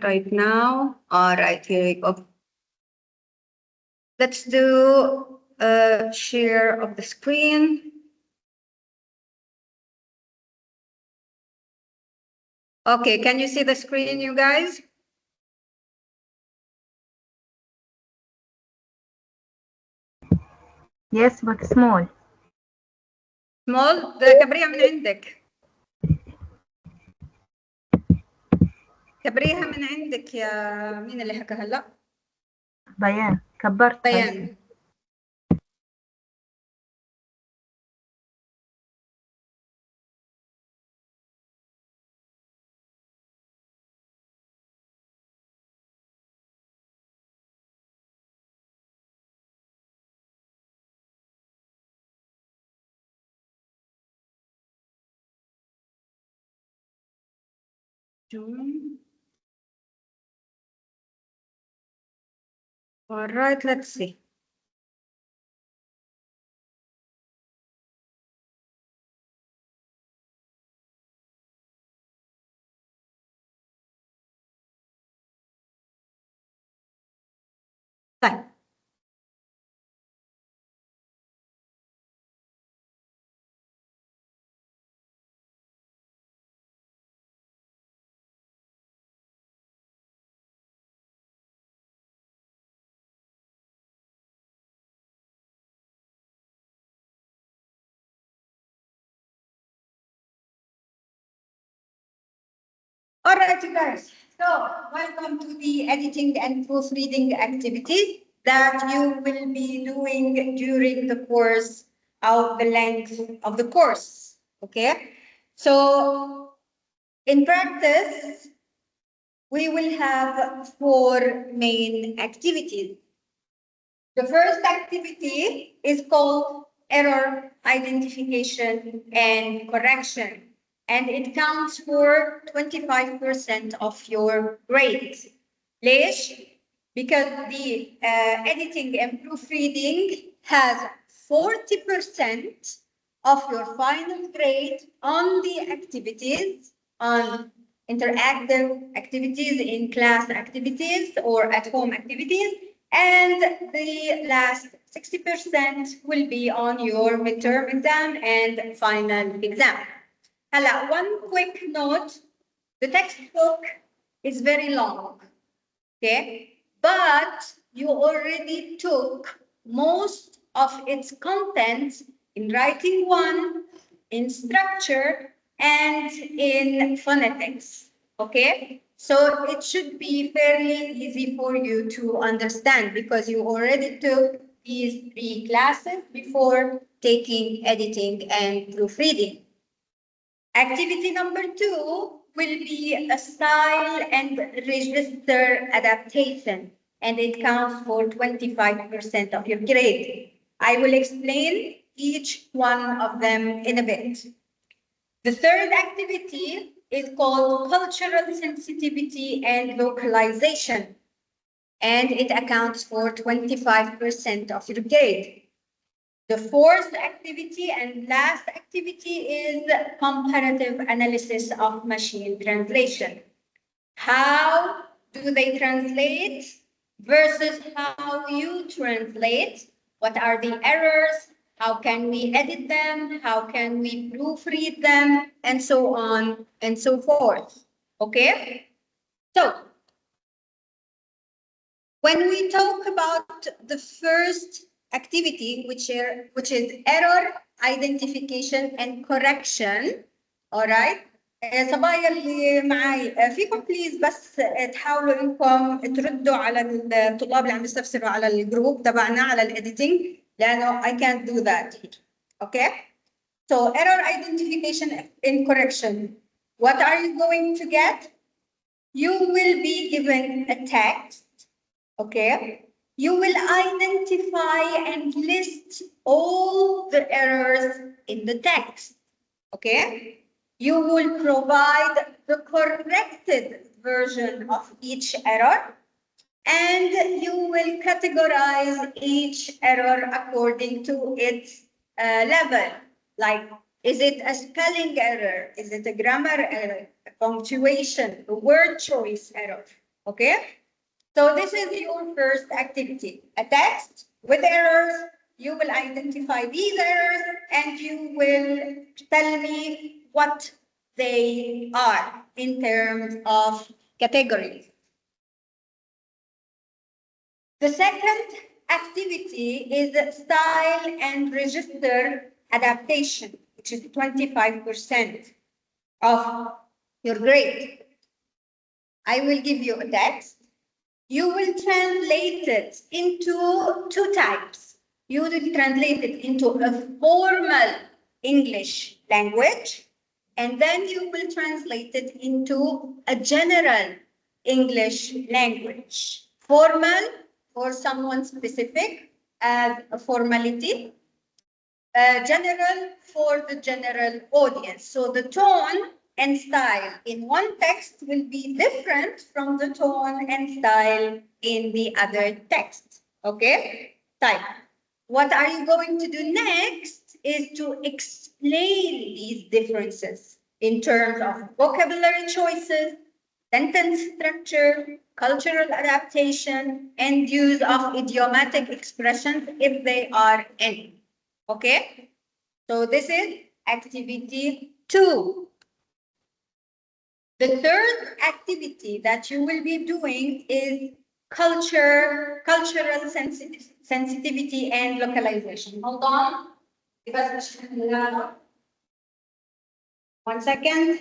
right now. All right, here we go. Let's do a share of the screen. Okay, can you see the screen, you guys? Yes, but small. Small؟ ده كبريها من عندك. كبريها من عندك يا مين اللي حكى هلا؟ بيان كبرت. بيان. June. All right, let's see. طيب. All right, you guys. So, welcome to the editing and proofreading activities that you will be doing during the course of the length of the course. Okay? So, in practice, we will have 4 main activities. The first activity is called error identification and correction, and it counts for 25% of your grade. ليش? Because the editing and proofreading has 40% of your final grade on the activities, on interactive activities, in class activities or at home activities, and the last 60% will be on your midterm exam and final exam. Hala, one quick note, the textbook is very long, okay? But you already took most of its contents in writing 1, in structure, and in phonetics, okay? So it should be fairly easy for you to understand because you already took these 3 classes before taking editing and proofreading. Activity number 2 will be a style and register adaptation, and it counts for 25% of your grade. I will explain each one of them in a bit. The third activity is called cultural sensitivity and localization, and it accounts for 25% of your grade. The fourth activity and last activity is comparative analysis of machine translation. How do they translate versus how you translate? What are the errors? How can we edit them? How can we proofread them? And so on and so forth. Okay? So, when we talk about the first activity, which is error identification and correction, all right? صبايا اللي معي فيكم بليز بس تحاولوا انكم تردوا على الطلاب اللي عم يستفسروا على الجروب تبعنا على الايديتنج لانه I can't do that here. Okay? So error identification and correction. What are you going to get? You will be given a text. Okay, you will identify and list all the errors in the text. Okay, you will provide the corrected version of each error, and you will categorize each error according to its level. Like, is it a spelling error? Is it a grammar error? A punctuation, a word choice error? Okay? So this is your first activity. A text with errors. You will identify these errors and you will tell me what they are in terms of categories. The second activity is style and register adaptation, which is 25% of your grade. I will give you a text. You will translate it into two types. You will translate it into a formal English language, and then you will translate it into a general English language. Formal for someone specific as a formality, general for the general audience. So the tone and style in one text will be different from the tone and style in the other text. Okay? Type. What are you going to do next is to explain these differences in terms of vocabulary choices, sentence structure, cultural adaptation, and use of idiomatic expressions if they are any. Okay? So this is activity 2. The third activity that you will be doing is cultural sensitivity and localization. Hold on. One second.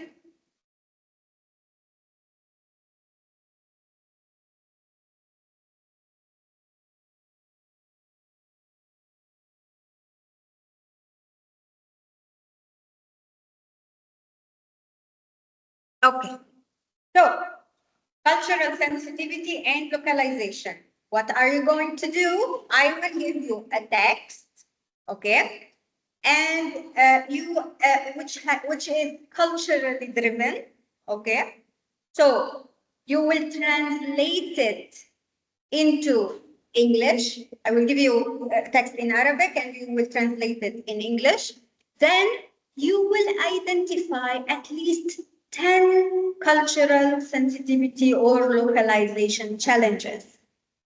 Okay. So, cultural sensitivity and localization. What are you going to do? I will give you a text, okay, and which is culturally driven, okay. So you will translate it into English. I will give you a text in Arabic, and you will translate it in English. Then you will identify at least 10 cultural sensitivity or localization challenges.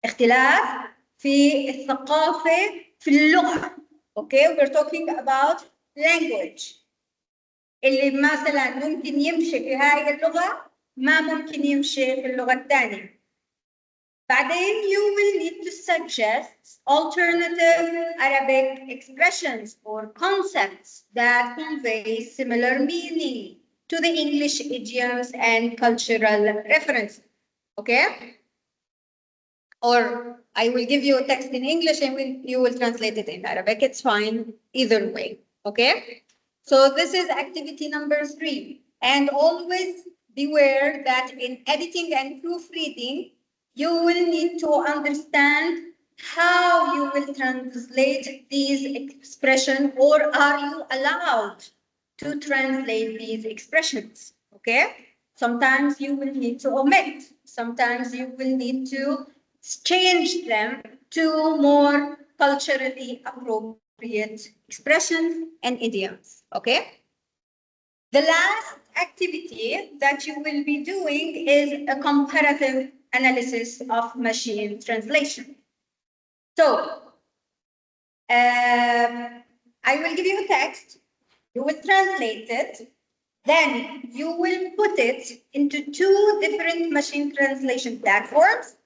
اختلاف في الثقافة في اللغة. Okay, we're talking about language. اللي مثلا ممكن يمشي في هاي اللغة ما ممكن يمشي في اللغة الثانية. بعدين you will need to suggest alternative Arabic expressions or concepts that convey similar meaning to the English idioms and cultural references. Okay? Or I will give you a text in English and you will translate it in Arabic. It's fine either way. Okay? So this is activity number 3. And always beware that in editing and proofreading, you will need to understand how you will translate these expressions, or are you allowed to translate these expressions. Okay? Sometimes you will need to omit. Sometimes you will need to change them to more culturally appropriate expressions and idioms. Okay? The last activity that you will be doing is a comparative analysis of machine translation. So, I will give you a text, you will translate it, then you will put it into 2 different machine translation platforms.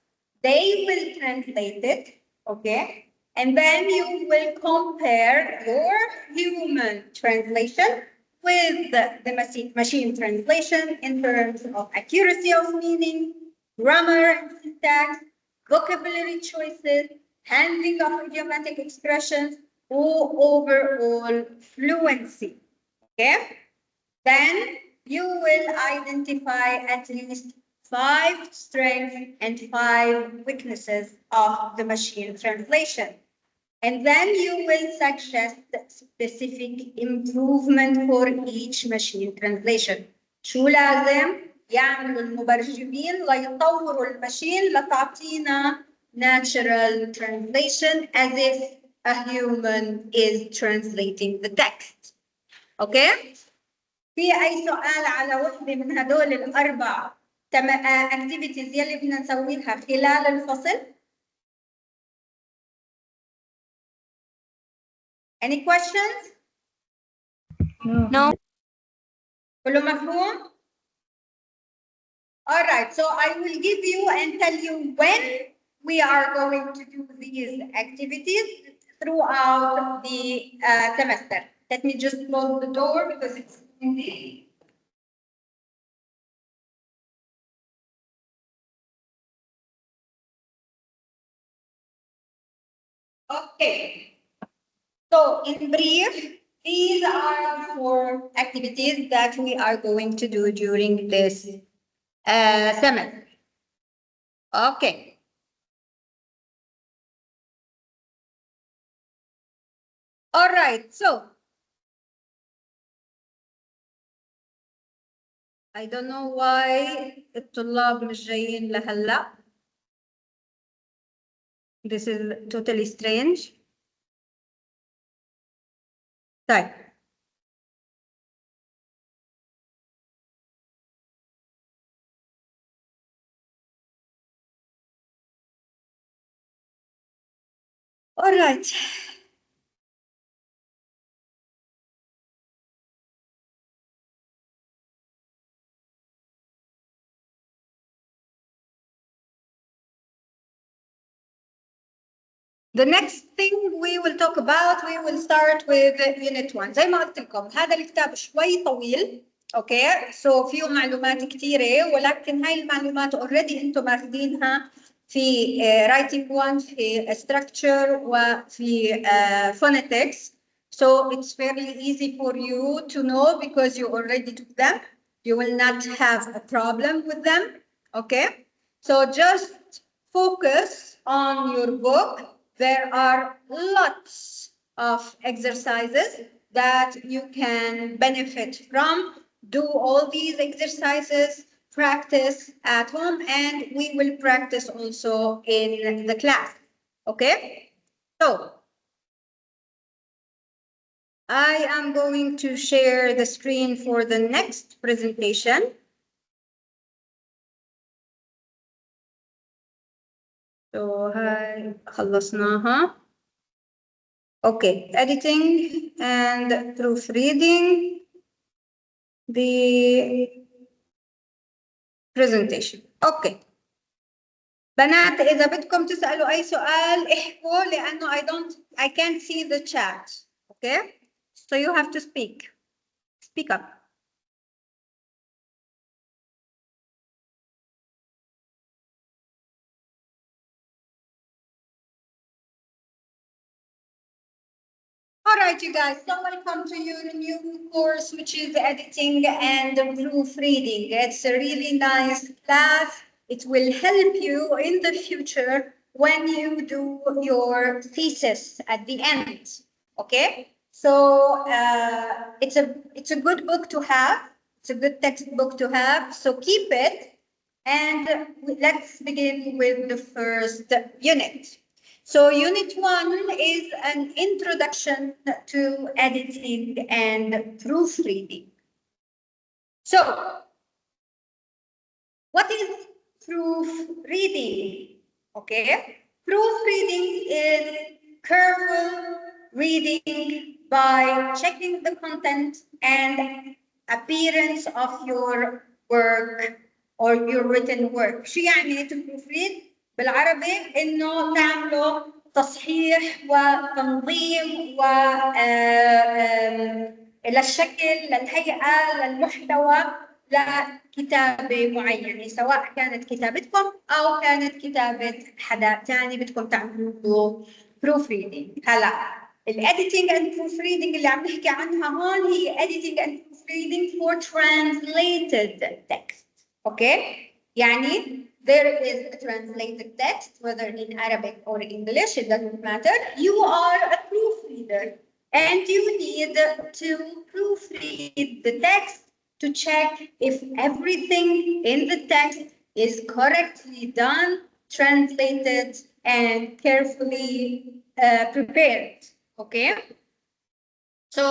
They will translate it, okay? And then you will compare your human translation with the machine translation in terms of accuracy of meaning, grammar and syntax, vocabulary choices, handling of idiomatic expressions, or overall fluency. Okay? Then you will identify at least 5 strengths and 5 weaknesses of the machine translation. And then you will suggest specific improvement for each machine translation. شو لازم يعملوا المبرمجين ليطوروا الماشين لتعطينا natural translation as if a human is translating the text. Okay? في أي سؤال على وحدة من هدول ال4 activities يلي بدنا نسويها خلال الفصل. Any questions? No. كله مفهوم؟ All right, so I will give you and tell you when we are going to do these activities throughout the semester. Let me just close the door because it's windy. Okay, so in brief, these are the 4 activities that we are going to do during this semester. Okay. All right, so I don't know why الطلاب مش جايين لهلا. This is totally strange. طيب. All right. The next thing we will talk about, we will start with Unit 1. زي ما قلت لكم هذا الكتاب شوي طويل. اوكي سو فيه معلومات كثيره ولكن هاي المعلومات اوريدي انتم ماخذينها في writing 1 في structure وفي phonetics. So it's fairly easy for you to know because you already took them. You will not have a problem with them. Okay, so just focus on your book. There are lots of exercises that you can benefit from. Do all these exercises, practice at home, and we will practice also in the class. Okay? So, I am going to share the screen for the next presentation. So, هاي خلصناها. Okay, editing and proofreading the presentation. Okay. بنات إذا بدكم تسألوا أي سؤال احكوا لأنه I can't see the chat. Okay? So you have to speak. Speak up. All right, you guys, so welcome to your new course, which is editing and proofreading. It's a really nice class. It will help you in the future when you do your thesis at the end. Okay, so it's a good book to have. It's a good textbook to have. So keep it, and let's begin with the first unit. So Unit 1 is an introduction to editing and proofreading. So, what is proofreading? Okay, proofreading is careful reading by checking the content and appearance of your work or your written work. شو يعني to proofread؟ بالعربي انه تعملوا تصحيح وتنظيم للشكل للهيئه للمحتوى لكتابه معينه سواء كانت كتابتكم او كانت كتابه حدا ثاني بدكم تعملوا له بروف ريدنج. هلا الاديتنج اند بروف ريدنج اللي عم نحكي عنها هون هي editing and proofreading for translated text. Okay, يعني there is a translated text, whether in Arabic or English, it doesn't matter. You are a proofreader and you need to proofread the text to check if everything in the text is correctly done, translated, and carefully prepared. Okay? So,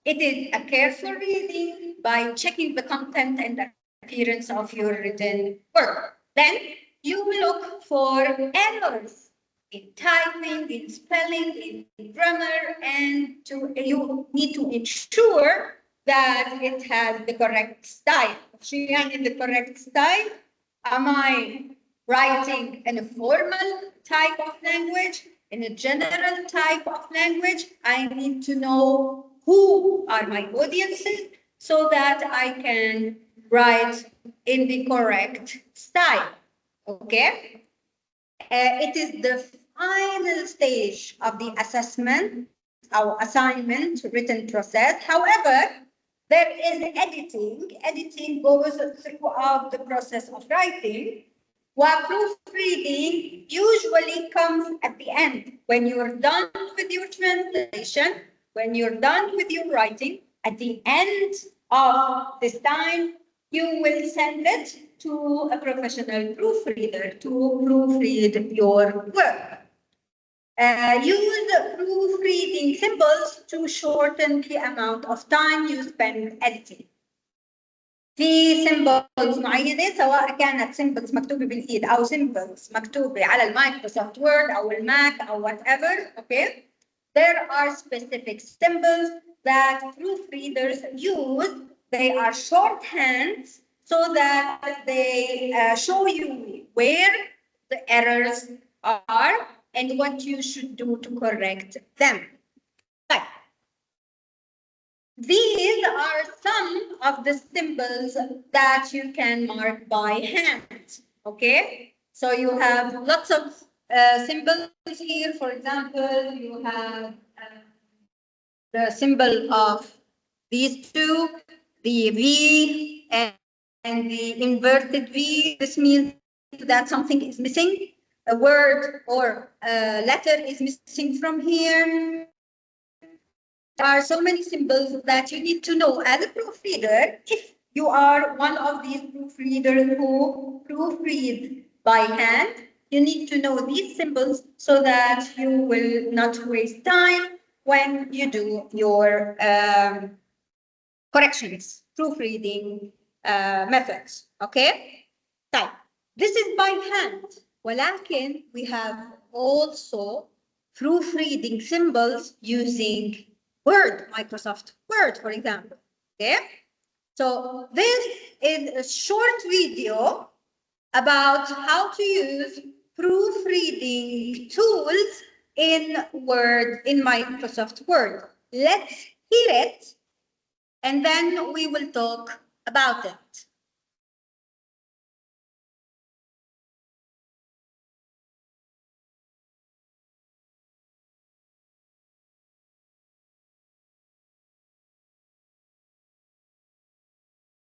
it is a careful reading by checking the content and appearance of your written work. Then you look for errors in typing, in spelling, in grammar, and you need to ensure that it has the correct style. In the correct style, am I writing in a formal type of language, in a general type of language? I need to know who are my audiences so that I can write in the correct style. Okay? It is the final stage of the assessment or assignment written process. However, there is editing. Editing goes throughout the process of writing, while proofreading usually comes at the end. When you're done with your translation, when you're done with your writing, at the end of this time, you will send it to a professional proofreader to proofread your work. Use proofreading symbols to shorten the amount of time you spend editing. في symbols معينة سواء كانت symbols مكتوبة بالإيد أو symbols مكتوبة على المايكروسوفت وورد أو الماك أو whatever, okay? There are specific symbols that proofreaders use. They are shorthands so that they show you where the errors are and what you should do to correct them. Right. These are some of the symbols that you can mark by hand. Okay, so you have lots of symbols here. For example, you have the symbol of these two, the V and the inverted V. This means that something is missing. A word or a letter is missing from here. There are so many symbols that you need to know as a proofreader. If you are one of these proofreaders who proofread by hand, you need to know these symbols so that you will not waste time when you do your corrections, proofreading methods. Okay? Type. This is by hand. ولكن we have also proofreading symbols using Word, Microsoft Word, for example. Okay? So this is a short video about how to use proofreading tools in Word, in Microsoft Word. Let's hear it, and then we will talk about it.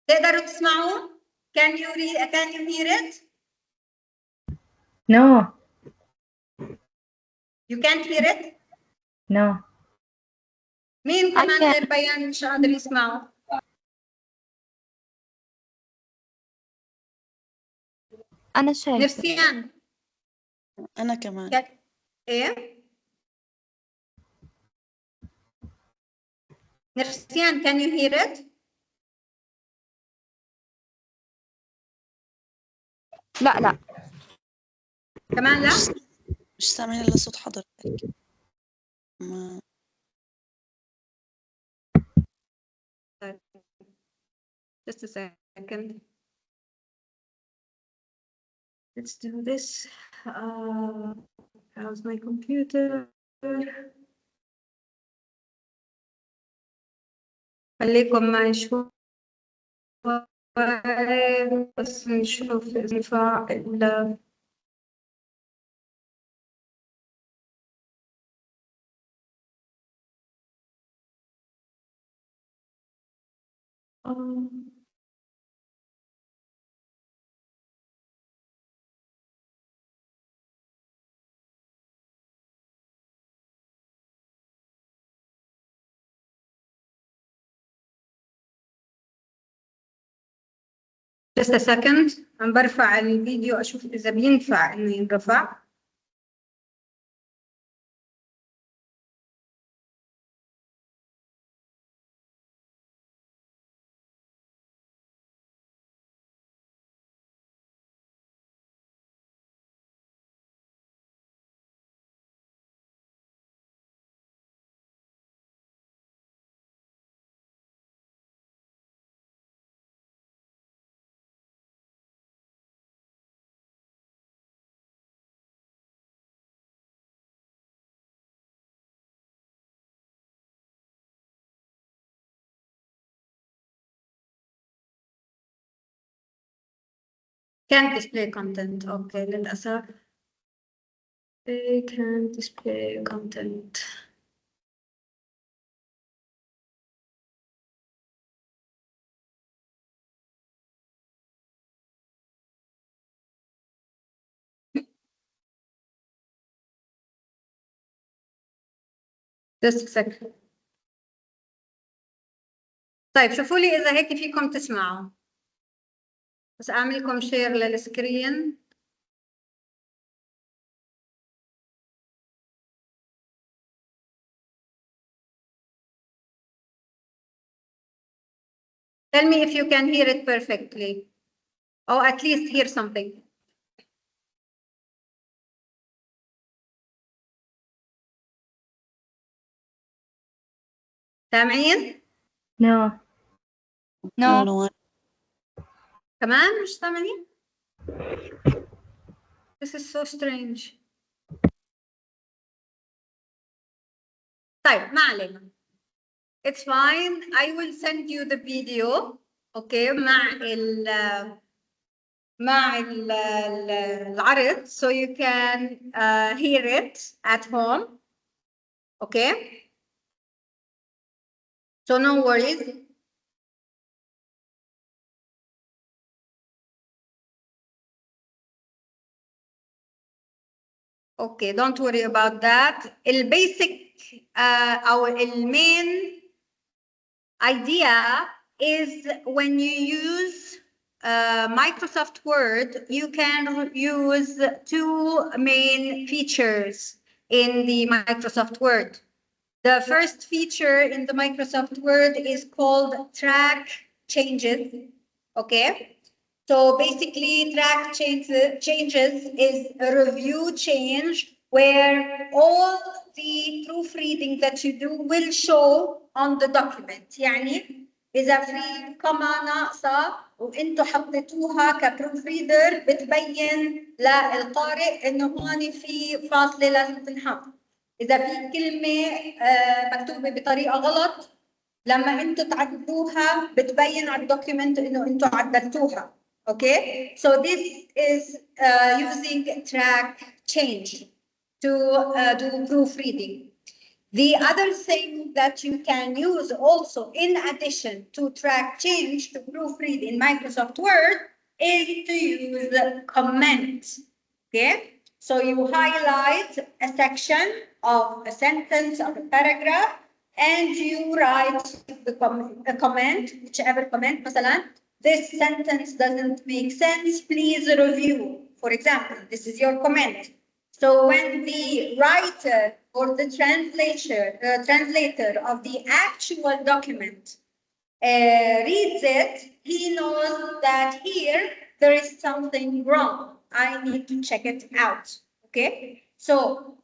تقدروا تسمعوا؟ Can you hear it? No. You can't hear it? No. مين كمان can. غير بيان مش قادر يسمعوا؟ أنا شايفة. نفسيان. أنا كمان. إيه؟ نفسيان, can you hear it? لا لا. كمان لا؟ مش سامعين إلا صوت حضرتك. ما Just a second. Let's do this. How's my computer? خليكم معي شوي بس نشوف ينفع Just a second. عم برفع الفيديو أشوف إذا بينفع إنه ينرفع. can't display content. Okay, للأسف. They can't display content. Just a second. طيب شوفوا لي إذا هيك فيكم تسمعوا. بس أعمل لكم شير للسكرين. Tell me if you can hear it perfectly, or at least hear something. سامعين؟ No. No. No. كمان مش سامعين؟ This is so strange. طيب ما علينا. It's fine. I will send you the video. Okay, مع العرض so you can hear it at home. Okay. So no worries. Okay, don't worry about that. Basic our main idea is when you use Microsoft Word, you can use two main features in the Microsoft Word. The first feature in the Microsoft Word is called track changes. Okay. So basically, track changes is a review change where all the proofreading that you do will show on the document. يعني إذا في كما ناقصة وأنتوا حطيتوها كبروف ريدر بتبين للقارئ إنه هون في فاصلة لازم تنحط. إذا في كلمة مكتوبة بطريقة غلط لما أنتوا تعدلوها بتبين على الدوكيمنت إنه أنتوا عدلتوها. Okay, so this is using track change to do proofreading. The other thing that you can use also in addition to track change to proofread in Microsoft Word is to use comments. Okay, so you highlight a section of a sentence of a paragraph and you write a comment, whichever comment, مثلا, this sentence doesn't make sense, please review. For example, this is your comment. So when the writer or the translator of the actual document reads it, he knows that here there is something wrong. I need to check it out. Okay, so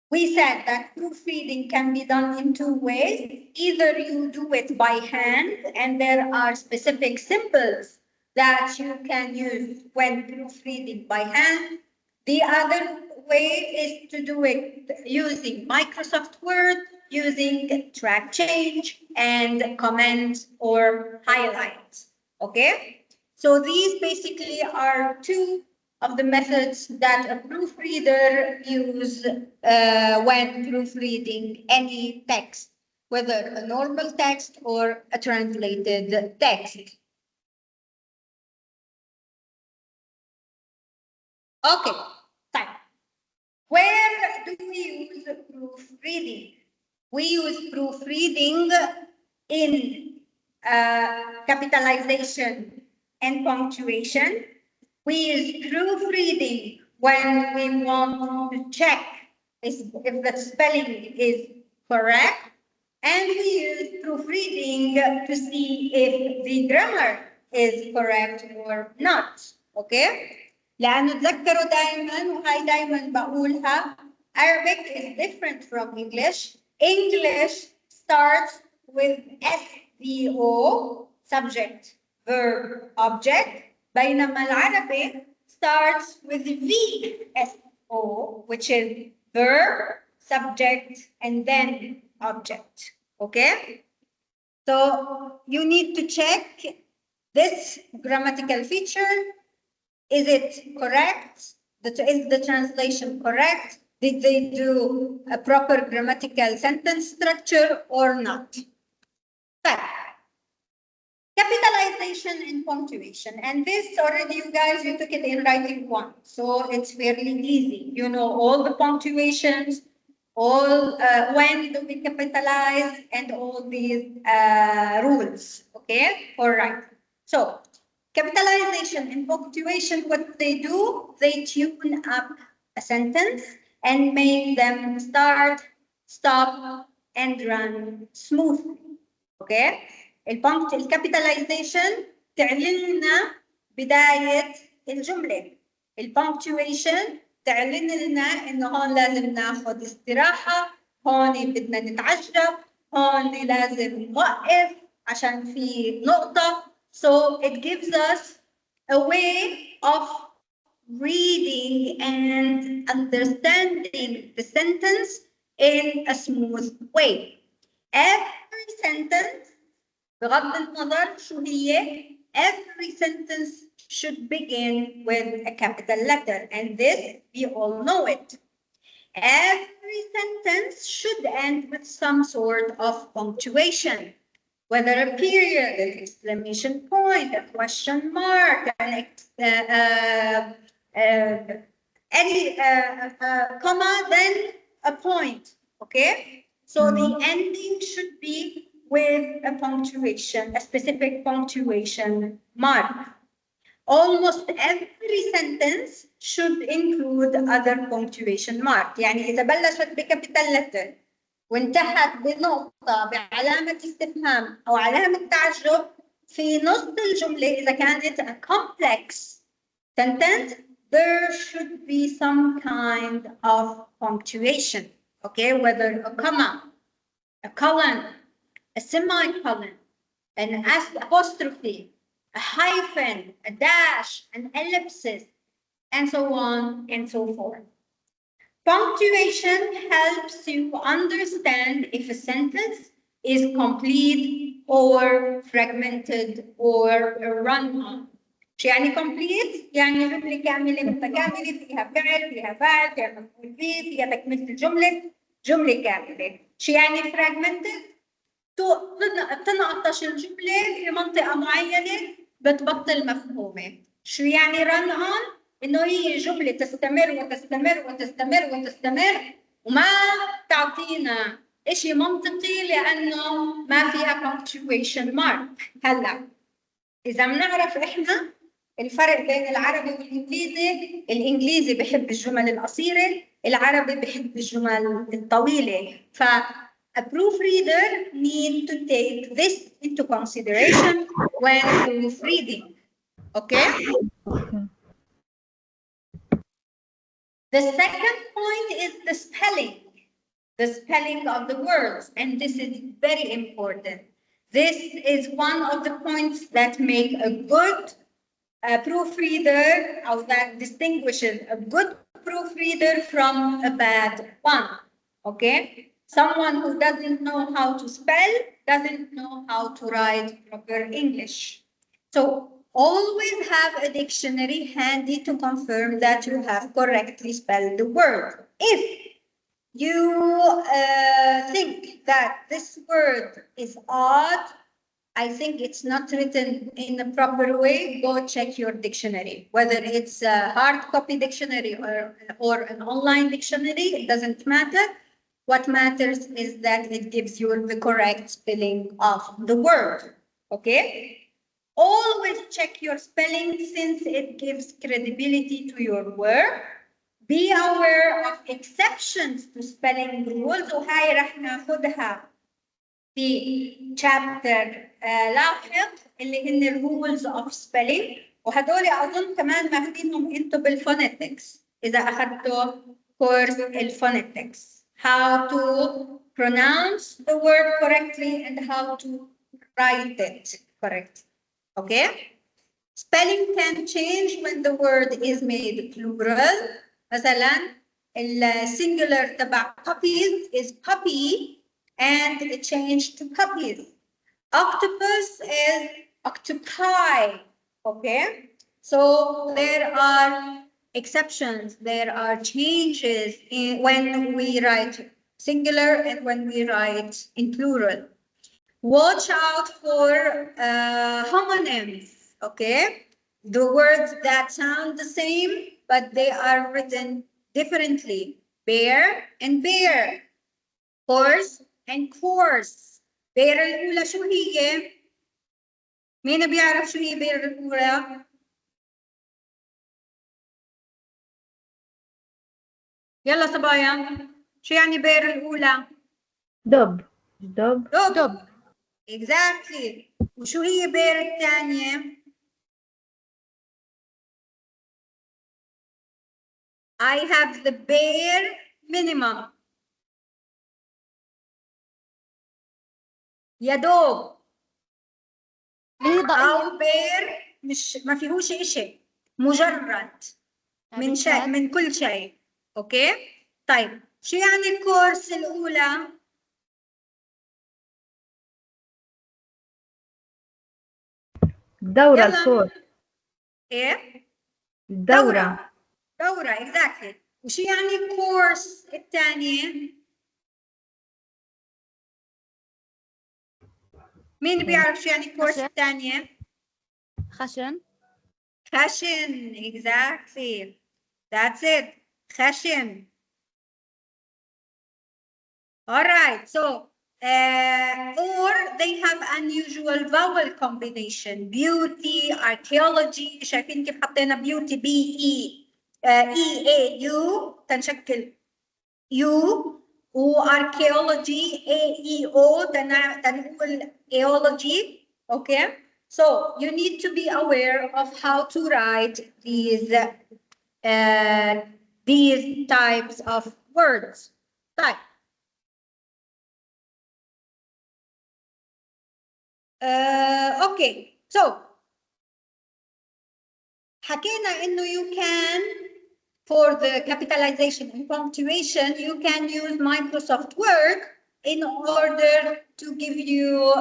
we said that proofreading can be done in two ways. Either you do it by hand, and there are specific symbols that you can use when proofreading by hand. The other way is to do it using Microsoft Word, using track change and comment or highlight. Okay? So these basically are two of the methods that a proofreader use when proofreading any text, whether a normal text or a translated text. Okay, fine. Where do we use proofreading? We use proofreading in capitalization and punctuation. We use proofreading when we want to check if the spelling is correct. And we use proofreading to see if the grammar is correct or not. Okay? لأنه تذكروا دائما وهي دائما بقولها Arabic is different from English. English starts with SVO, subject, verb, object. بينما العربي starts with VSO, which is verb, subject, and then object. Okay? So you need to check this grammatical feature Is it correct? Is the translation correct? Did they do a proper grammatical sentence structure or not? But capitalization and punctuation, and this already you guys, you took it in writing one, so it's fairly easy. You know all the punctuations, all when do we capitalize, and all these rules, okay, for writing. So capitalization and punctuation, what they do, they tune up a sentence and make them start, stop, and run smoothly. اوكي الكابيتاليزيشن تعلن لنا بدايه الجمله. البنكتويشن تعلن لنا انه هون لازم ناخذ استراحه، هون بدنا نتعجب، هون لازم نوقف عشان في نقطه. So it gives us a way of reading and understanding the sentence in a smooth way. Every sentence, بغض النظر شو هي, every sentence should begin with a capital letter, and this we all know it. Every sentence should end with some sort of punctuation, whether a period, an exclamation point, a question mark, any comma, then a point, okay? So the ending should be with a punctuation, a specific punctuation mark. Almost every sentence should include other punctuation mark. يعني إذا بلشت بكابيتال لتر وانتهت بنقطة بعلامة استفهام أو علامة تعجب في نص الجملة، إذا كانت a complex sentence, there should be some kind of punctuation. Okay, whether a comma, a colon, a semicolon, an apostrophe, a hyphen, a dash, an ellipsis, and so on and so forth. Punctuation helps you understand if a sentence is complete or fragmented or run-on. شو يعني complete؟ يعني جملة كاملة متكاملة، فيها فعل، فيها فاعل، فيها مفعول به، فيها تكملة الجملة، جملة كاملة. شو يعني fragmented؟ تنعطش الجملة في منطقة معينة بتبطل مفهومة. شو يعني run on؟ إنه هي جملة تستمر وتستمر وتستمر وتستمر وما تعطينا إشي منطقي لأنه ما فيها punctuation mark. هلا إذا بنعرف إحنا الفرق بين العربي والإنجليزي، الإنجليزي بحب الجمل القصيرة، العربي بحب الجمل الطويلة. ف a proofreader need to take this into consideration when proofreading. Okay? The second point is the spelling of the words, and this is very important. This is one of the points that make a good proofreader, or that distinguishes a good proofreader from a bad one. Okay? Someone who doesn't know how to spell doesn't know how to write proper English. So always have a dictionary handy to confirm that you have correctly spelled the word. If you think that this word is odd, I think it's not written in a proper way, go check your dictionary. Whether it's a hard copy dictionary or an online dictionary, it doesn't matter. What matters is that it gives you the correct spelling of the word, okay? Always check your spelling since it gives credibility to your work. Be aware of exceptions to spelling rules, وهاي رح ناخدها في chapter لاحق اللي هن rules of spelling، وهدول أظن كمان ماخدينهم انتوا بالفونetics إذا أخذتوا course الفونetics. How to pronounce the word correctly and how to write it correctly. Okay? Spelling can change when the word is made plural. مثلا السنجولار تبع puppies is puppy and it changed to puppies. Octopus is octopi. Okay? So there are exceptions, there are changes when we write singular and when we write in plural. Watch out for homonyms, okay? The words that sound the same, but they are written differently. Bear and bear. Horse and course. bear الأولى شو هي؟ مين بيعرف شو هي bear الأولى؟ يلا صبايا، شو يعني bear الأولى؟ دب. دب. دب. Exactly. وشو هي bear الثانية؟ I have the bare minimum. يا دوب. أو bare مش ما فيهوش إشي، مجرد من شيء، من كل شيء. أوكي؟ طيب شو يعني الكورس الأولى؟ الدورة. يلا. الكورس. إيه؟ الدورة. دورة exactly. وشو يعني كورس الثانية؟ مين بيعرف شو يعني كورس الثانية؟ خشن. خشن exactly. That's it. خشن. All right. So or they have unusual vowel combination. Beauty, archaeology. شايفين كيف حطينا beauty B E E A U تنشكل U و archaeology A E O تنقول eology. Okay. So you need to be aware of how to write these types of words. طيب. Okay, so حكينا إنه you can for the capitalization and punctuation you can use Microsoft Word in order to give you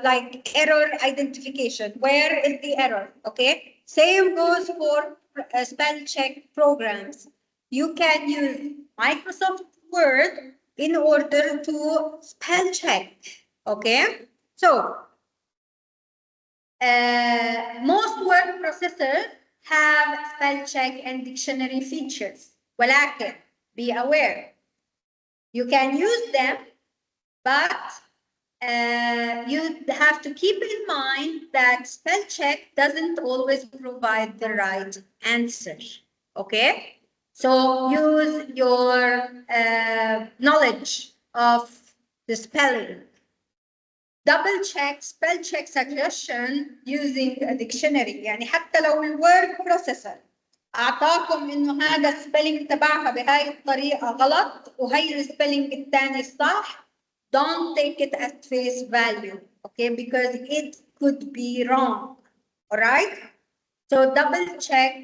like error identification. Where is the error? Okay, same goes for spell check programs. You can use Microsoft Word in order to spell check. Okay, so most word processors have spell check and dictionary features. ولكن be aware, you can use them, but you have to keep in mind that spell check doesn't always provide the right answer. Okay? So use your knowledge of the spelling. Double check spell check suggestion using a dictionary. يعني حتى لو الword processor أعطاكم إنه هذا السبيلنج تبعها بهاي الطريقة غلط وهي السبيلنج الثاني صح, don't take it at face value, okay? Because it could be wrong, all right? So double check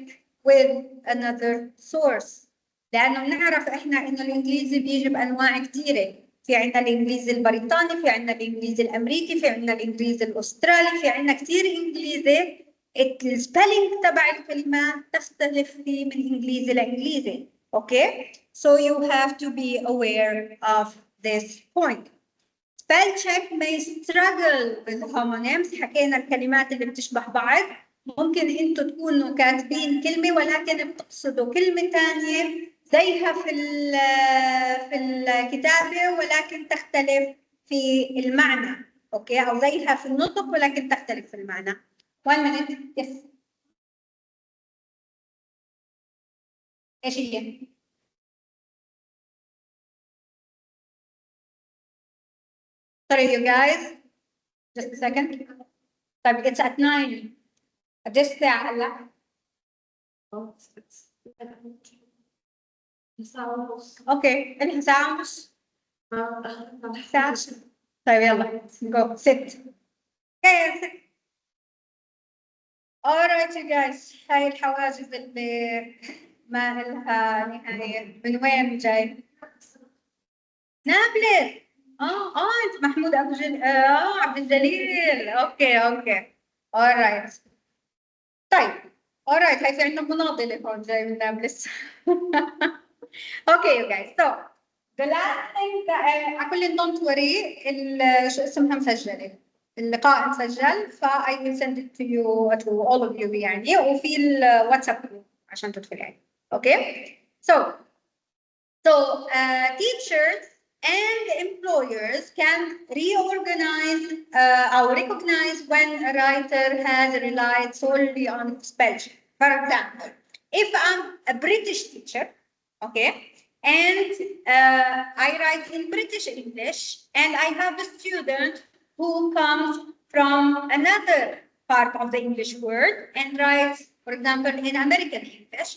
with another source. لأنه بنعرف إحنا إنه الإنجليزي بيجي بأنواع كثيرة. في عندنا الانجليزي البريطاني، في عندنا الانجليزي الامريكي، في عندنا الانجليزي الاسترالي، في عندنا كثير انجليزي السبيلنج تبع الكلمات تختلف فيه من انجليزي لانجليزي. اوكي؟ So you have to be aware of this point. Spell check may struggle with homonyms. حكينا الكلمات اللي بتشبه بعض. ممكن انتم تكونوا كاتبين كلمة ولكن بتقصدوا كلمة ثانية زيها في الكتابة ولكن تختلف في المعنى. اوكي؟ او زيها في النطق ولكن تختلف في المعنى. 1 minute. Yes. ايش هي؟ Sorry you guys. Just a second. طيب it's at 9. قديش الساعة هلا؟ اوكي انها ساعة ونص. ساعة. طيب يلا جو ست. اوكي ست. alright you guys. هاي الحواجز اللي ما لها نهاية. من وين جاي؟ نابلس. انت محمود ابو عبد الجليل. اوكي alright. طيب alright هاي في عندنا مناضلة هون جاي من نابلس. Okay you guys, so the last thing that على كل don't worry شو اسمها مسجلة، اللقاء مسجل ف I will send it to you to all of you يعني، وفي الواتساب جروب عشان تدخل يعني. Okay so teachers and employers can reorganize or recognize when a writer has relied solely on spell check. For example, if I'm a British teacher, okay, and I write in British English, and I have a student who comes from another part of the English word and writes, for example, in American English,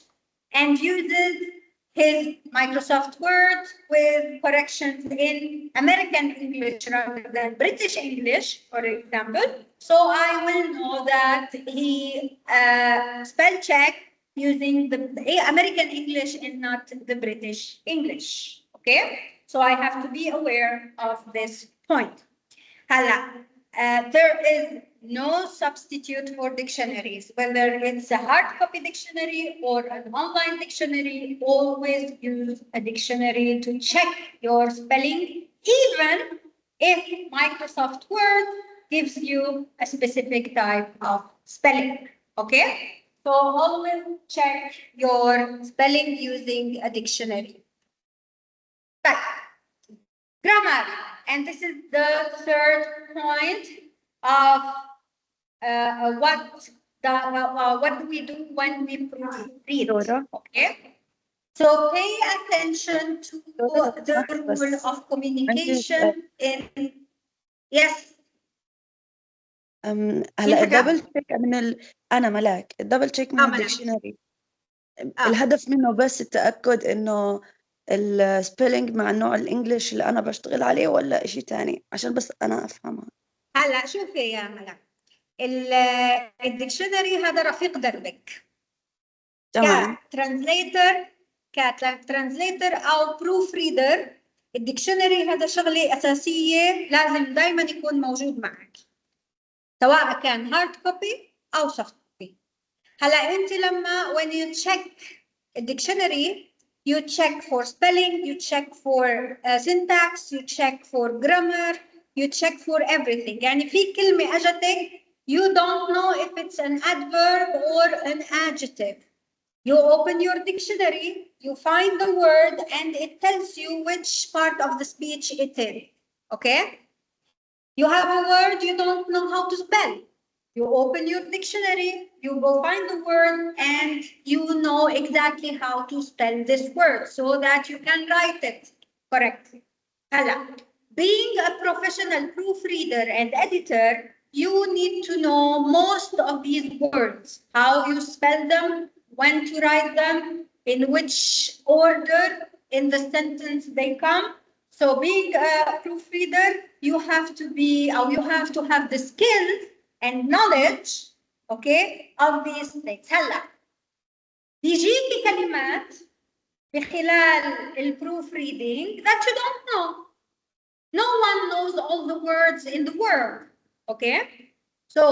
and uses his Microsoft Word with corrections in American English rather than British English, for example. So I will know that he spell check using the American English and not the British English. Okay? So I have to be aware of this point. There is no substitute for dictionaries, whether it's a hard copy dictionary or an online dictionary. Always use a dictionary to check your spelling, even if Microsoft Word gives you a specific type of spelling. Okay? So always check your spelling using a dictionary. Grammar, and this is the third point of what do we do when we proofread, okay? So pay attention to the rule of communication in, yes. هلا الدبل تشيك انا ملاك الدبل تشيك من ملاك. الديكشنري الهدف منه بس التاكد انه السبيلينج مع النوع الانجليش اللي انا بشتغل عليه ولا شيء ثاني عشان بس انا افهمها. هلا شوفي يا ملاك، الديكشنري هذا رفيق دربك. تمام. كترانزليتر او بروف ريدر، الديكشنري هذا شغله اساسيه لازم دائما يكون موجود معك، سواء كان هارد كوبي او سوفت كوبي. هلا انت لما when you check الديكشنري you check for spelling, you check for syntax, you check for grammar, you check for everything. يعني في كلمه اجتك you don't know if it's an adverb or an adjective. You open your dictionary, you find the word, and it tells you which part of the speech it is. Okay? You have a word you don't know how to spell. You open your dictionary, you go find the word, and you know exactly how to spell this word so that you can write it correctly. Being a professional proofreader and editor, you need to know most of these words, how you spell them, when to write them, in which order in the sentence they come. So being a proofreader, you have to be, or you have to have the skills and knowledge, okay, of these things. هلا بيجيكي كلمات بخلال البروف reading that you don't know. No one knows all the words in the world, okay? So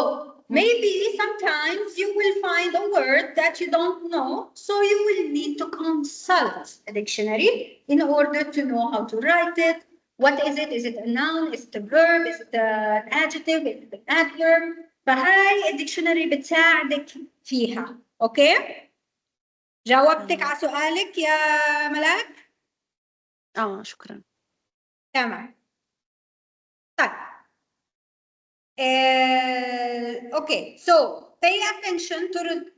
maybe sometimes you will find a word that you don't know, so you will need to consult a dictionary in order to know how to write it. What is it? Is it a noun? Is it a verb? Is it an adjective? Is it an adverb? فهاي الديكشنري بتساعدك فيها، اوكي؟ جاوبتك على سؤالك يا ملاك؟ شكرا. تمام. طيب. Okay, so pay attention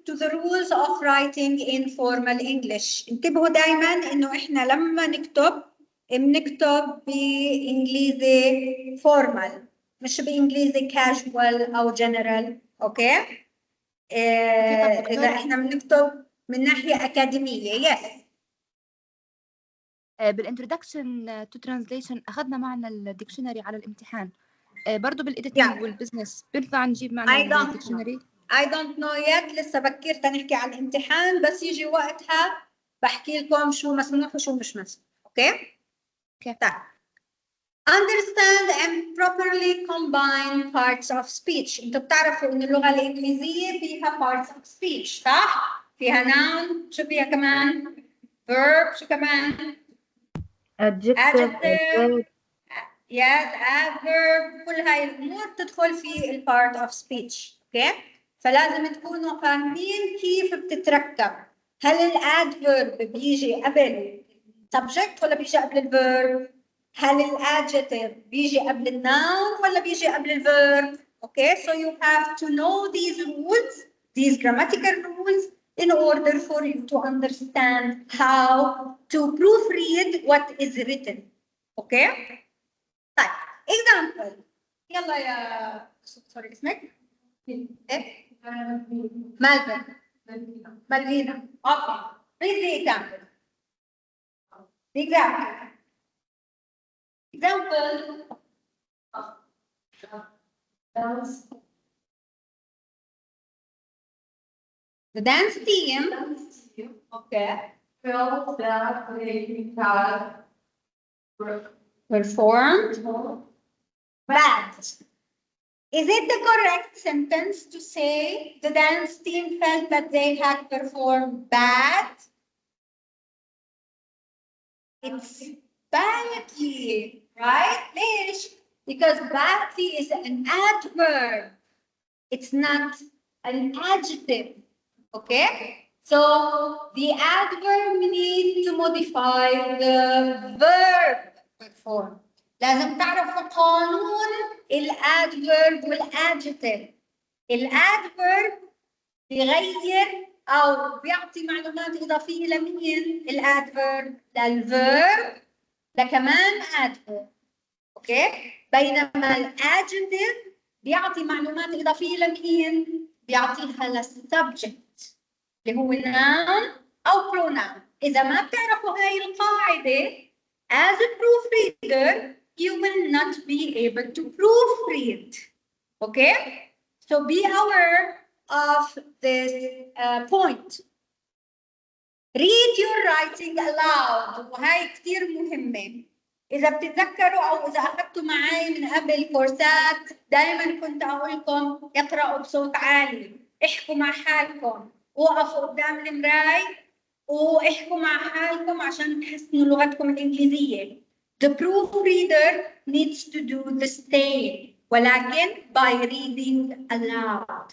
to the rules of writing in formal English. انتبهوا دائما انه احنا لما نكتب بنكتب بانجليزي formal مش بانجليزي casual او general، اوكي؟ اذا احنا بنكتب من ناحيه اكاديميه. يس. بالانترودكشن تو ترانزليشن اخذنا معنا الديكشنري على الامتحان، برضه بالإديتنج والبزنس بينفع نجيب معنا الديكشنري؟ I don't know yet، لسه بكير تنحكي عن الامتحان، بس يجي وقتها بحكي لكم شو مسموح وشو مش مسموح، اوكي؟ طيب. understand and properly combine parts of speech. انتوا بتعرفوا ان اللغة الإنجليزية فيها parts of speech صح؟ فيها noun، شو فيها كمان؟ verb، شو كمان؟ adjective، yes adverb، كل هاي الأمور تدخل في ال part of speech، اوكي؟ فلازم تكونوا فاهمين كيف بتتركب. هل الادفيرب بيجي قبل subject ولا بيجي قبل الverb؟ هل الادجective بيجي قبل الناون ولا بيجي قبل الverb؟ Okay, so you have to know these rules, these grammatical rules, in order for you to understand how to proofread what is written. Okay? طيب, example. يلا يا sorry اسمك؟ ايه؟ مالفينا. Okay. Read the example. The example. Example. The dance team, okay, felt that they had performed bad. Is it the correct sentence to say the dance team felt that they had performed bad? It's badly, right? ليش? Because badly is an adverb. It's not an adjective. Okay? So the adverb needs to modify the verb perform. لازم تعرفوا قانون الادفيرب والادجكتيف. الادفيرب بيغير او بيعطي معلومات اضافيه لمين؟ الادفيرب للفيرب لكمان adverb. اوكي؟ بينما الادجكتيف بيعطي معلومات اضافيه لمين؟ بيعطيها للسبجكت اللي هو noun او pronoun. اذا ما بتعرفوا هاي القاعده as a proofreader you will not be able to proofread. Okay? So be aware of this point. Read your writing aloud وهي كثير مهمة. إذا بتتذكروا أو إذا أخذتوا معي من قبل كورسات دائما كنت أقول لكم اقرأوا بصوت عالي، احكوا مع حالكم، وقفوا قدام المراي واحكوا مع حالكم عشان تحسنوا لغتكم الإنجليزية. The proofreader needs to do the same ولكن by reading aloud.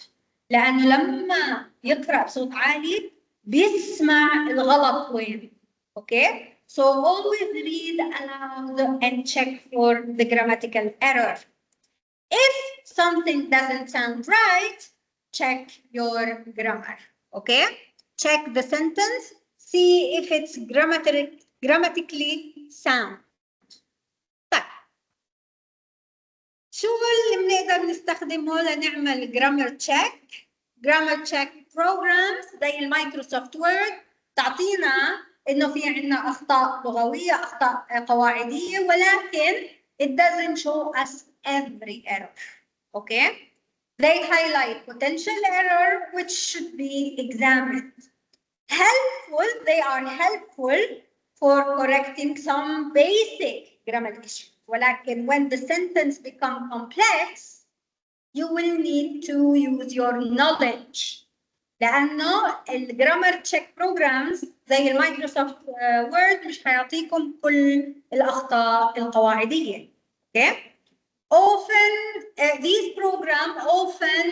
لأنه لما يقرأ بصوت عالي بيسمع الغلط وين. Okay? So always read aloud and check for the grammatical error. If something doesn't sound right, check your grammar. Okay? Check the sentence, see if it's grammatically sound. طيب. شو اللي بنقدر نستخدمه لنعمل grammar check؟ grammar check programs زي المايكروسوفت وورد تعطينا انه في عندنا اخطاء لغويه، اخطاء قواعديه، ولكن it doesn't show us every error. Okay? They highlight potential error which should be examined. Helpful, they are helpful for correcting some basic grammar issues. ولكن when the sentence becomes complex, you will need to use your knowledge. لأنه الجرامر تشيك بروجرامز زي المايكروسوفت وورد مش هيعطيكم كل الأخطاء القواعدية. Okay? Often, these programs often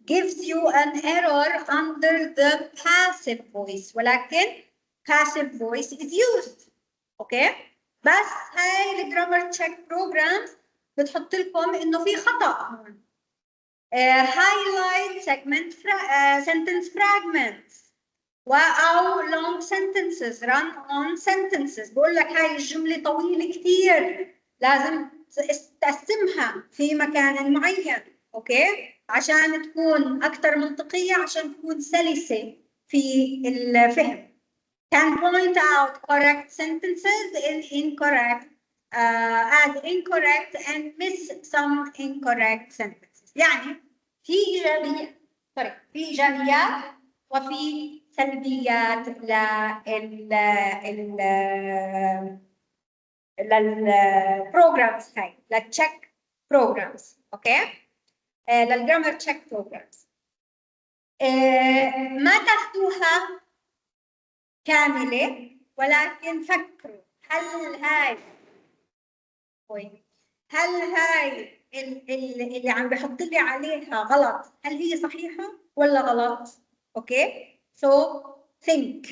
gives you an error under the passive voice. ولكن passive voice is used. Okay? بس هاي الجرامر تشيك بروجرامز بتحط لكم إنه في خطأ هون. highlight sentence fragments أو long sentences run on sentences. بقول لك هاي الجملة طويلة كثير لازم تقسمها في مكان معين. اوكي؟ عشان تكون أكثر منطقية، عشان تكون سلسة في الفهم. Can point out correct sentences and incorrect add incorrect and miss some incorrect sentences. يعني في إيجابيات وفي سلبيات للبروجرامز هاي، للتشيك بروجرامز، اوكي؟ للجرامر تشيك بروجرامز. ما تاخذوها كامله، ولكن فكروا هل هاي اللي عم بحط لي عليها غلط، هل هي صحيحه ولا غلط؟ اوكي؟ So think.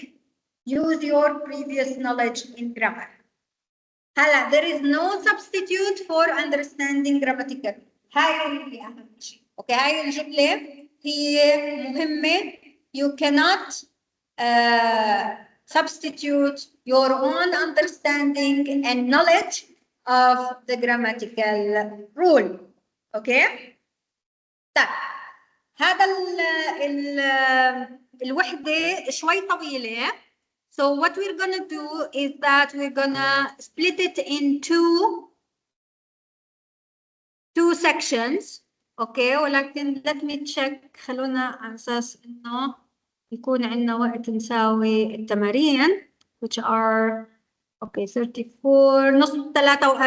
Use your previous knowledge in grammar. هلا there is no substitute for understanding grammatical. هاي اللي أهم شيء. اوكي، هاي الجملة هي مهمة. You cannot substitute your own understanding and knowledge of the grammatical rule. اوكي؟ طيب هذا الوحدة شوي طويلة. So what we're gonna do is that we're gonna split it into two sections. Okay, ولكن let me check. خلونا على أساس إنه يكون عندنا وقت نساوي التمارين which are okay 34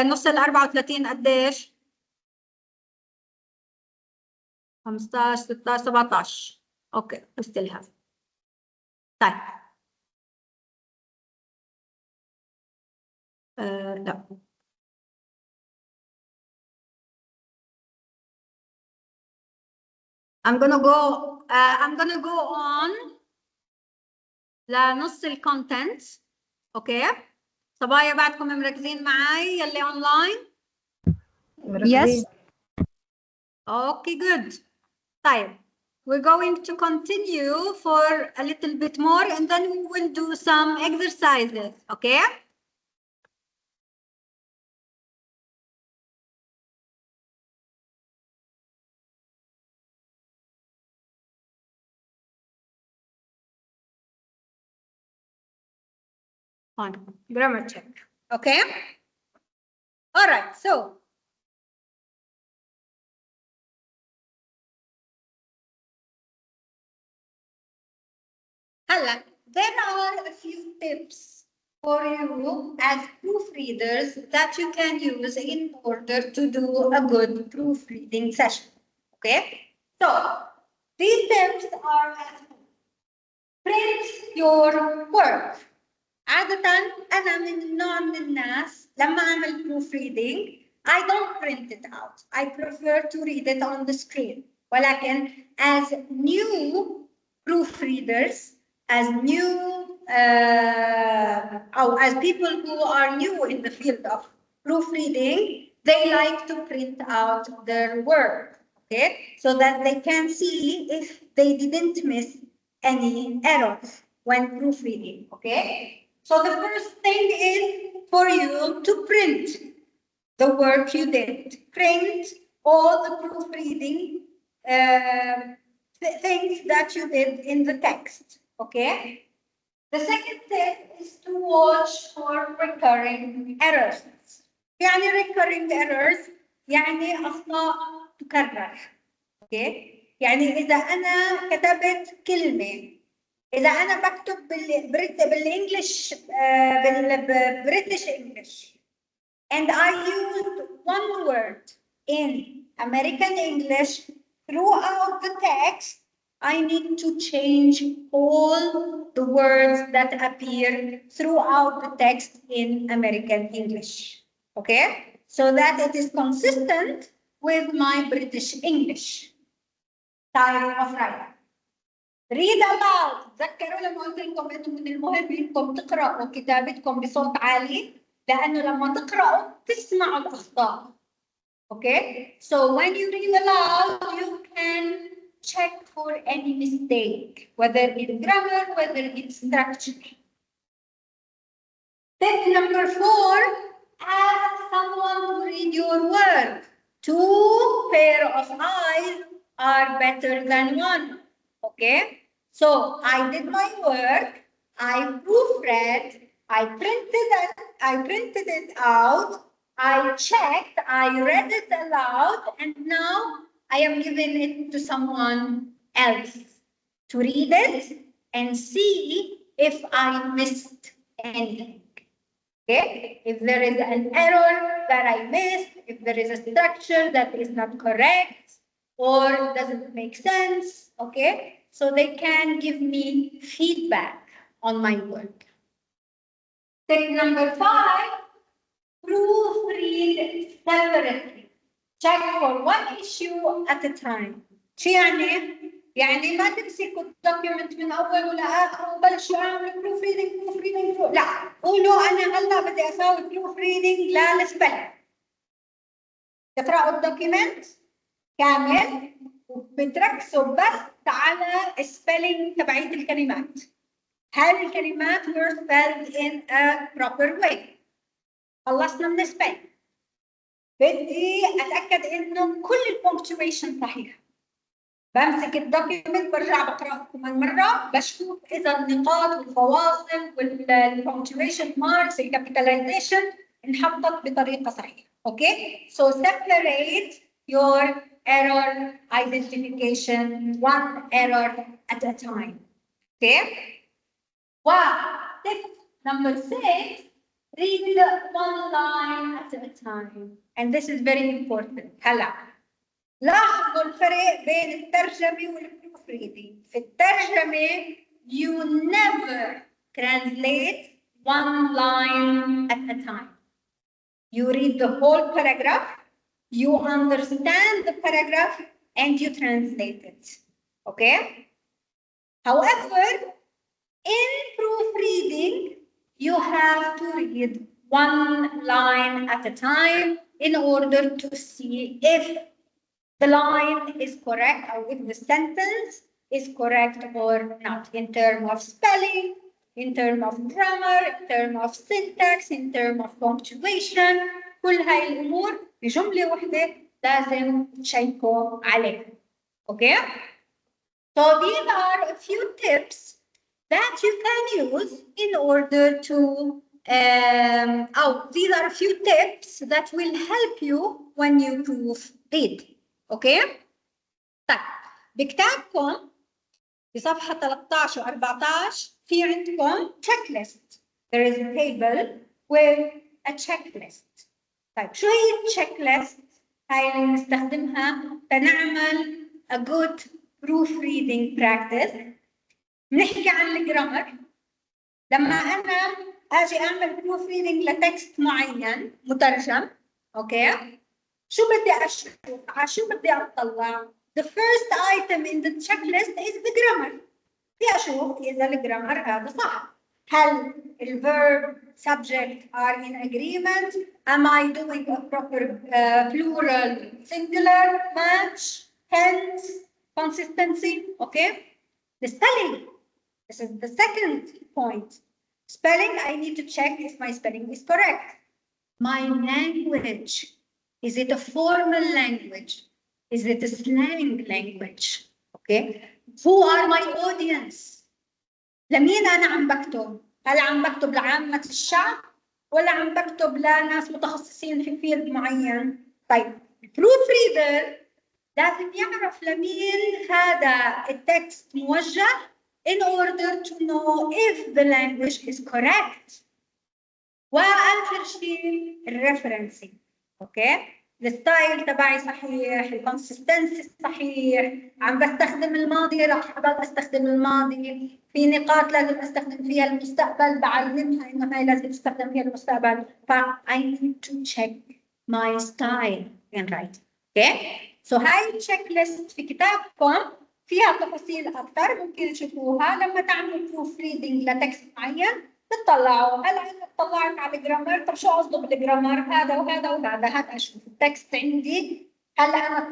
نص ال 34 قديش؟ 15 16 17. Okay, we still have. طيب لا I'm gonna go on لنص الكونتنت. اوكي، صبايا بعدكم مركزين معي يلي اونلاين؟ Yes. Okay, good. طيب we're going to continue for a little bit more and then we will do some exercises. Okay. On grammar check. Okay. All right. So هلا there are a few tips for you as proofreaders that you can use in order to do a good proofreading session. Okay. So these tips are as print your work. عادة أنا من نوع من الناس لما أعمل proofreading I don't print it out. I prefer to read it on the screen. ولكن as new proofreaders, as new as people who are new in the field of proofreading, they like to print out their work, okay, so that they can see if they didn't miss any errors when proofreading. Okay. So the first thing is for you to print the work you did. Print all the proofreading things that you did in the text. Okay. The second tip is to watch for recurring errors. يعني recurring errors يعني أخطاء تكرر. Okay. يعني إذا أنا كتبت كلمة، إذا أنا بكتب بالإنجليش بالبريتش إنجليش and I used one word in American English throughout the text, I need to change all the words that appear throughout the text in American English. Okay? So that it is consistent with my British English style of writing. Read aloud. تذكروا لما قلت لكم انتم من المهم انكم تقرأوا كتابتكم بصوت عالي، لأنه لما تقرأوا تسمعوا الأخطاء. Okay? So when you read aloud, you can check for any mistake, whether in grammar, whether in structure. Tip number 4, ask someone to read your work. 2 pair of eyes are better than 1. Okay, so I did my work, I proofread, I printed it out, I checked, I read it aloud, and now I am giving it to someone else to read it and see if I missed anything. Okay, if there is an error that I missed, if there is a structure that is not correct or doesn't make sense, okay, so they can give me feedback on my work. Tip number 5, proofread separately. Check for one issue at a time. شو يعني؟ يعني ما تمسكوا الدوكيومنت من اوله لاخره وبلشوا اعملوا بروف ريدنج لا، قولوا انا هلا بدي اسوي بروف ريدنج للسبيلنج. تقراوا الدوكيومنت كامل وبتركزوا بس على السبيلنج تبعية الكلمات. هل الكلمات were spelled in a proper way؟ خلصنا من السبيلنج. بدي اتاكد انه كل البونكتويشن صحيح. بمسك الدوكيومنت برجع بقراه كمان مره بشوف اذا النقاط والفواصل والبونكتويشن ماركس الكابيتاليزيشن انحطت بطريقه صحيحه. اوكي؟ So separate your error identification one error at a time. Okay? Wow. Tip number 6, read one line at a time. And this is very important. هلا لاحظوا الفرق بين الترجمة والبروف ريدنج. في الترجمة you never translate one line at a time. You read the whole paragraph, you understand the paragraph, and you translate it. Okay? However, in proofreading, you have to read one line at a time in order to see if the line is correct or if the sentence is correct or not in terms of spelling, in terms of grammar, in terms of syntax, in terms of punctuation. كل هاي الأمور بجملة واحدة لازم تشيكوا عليها. Okay? So these are a few tips that you can use in order to these are a few tips that will help you when you proofread. اوكي؟ طيب بكتابكم بصفحه 13 و 14 في عندكم check list. There is a table with a checklist. طيب شو هي التشيك ليست؟ هاي اللي نستخدمها تنعمل a good proofreading practice. نحكي عن الجرامر. لما انا اجي اعمل proofreading لتكست معين مترجم، اوكي؟ شو بدي اشوف؟ على شو بدي اطلع؟ The first item in the checklist is the grammar. بدي اشوف اذا الجرامر هذا صح. هل الverb subject are in agreement? Am I doing a proper plural singular match? Tense, consistency, okay? The spelling. This is the second point. Spelling, I need to check if my spelling is correct. My language. Is it a formal language? Is it a slang language? Okay. Who are my audience? لمين أنا عم بكتب؟ هل عم بكتب لعامة الشعب ولا عم بكتب لناس متخصصين في فيلد معين؟ طيب البروف ريدر لازم يعرف لمين هذا التكست موجه in order to know if the language is correct. وآخر شيء الريفرنسينج. اوكي؟ الستايل تبعي صحيح، الكونسستنسي صحيح، عم بستخدم الماضي رح اضل استخدم الماضي، في نقاط لازم استخدم فيها المستقبل بعلمها انه هاي لازم تستخدم فيها المستقبل، ف I need to check my style in writing. اوكي؟ سو هاي التشيك ليست في كتابكم فيها تفاصيل اكثر ممكن تشوفوها لما تعملوا بروف ريدنج لتكست معين. تطلعوا هلا انا اطلعت على الجرامر، طب شو قصده بالجرامر؟ هذا وهذا وهذا، هات اشوف التكست عندي هلا انا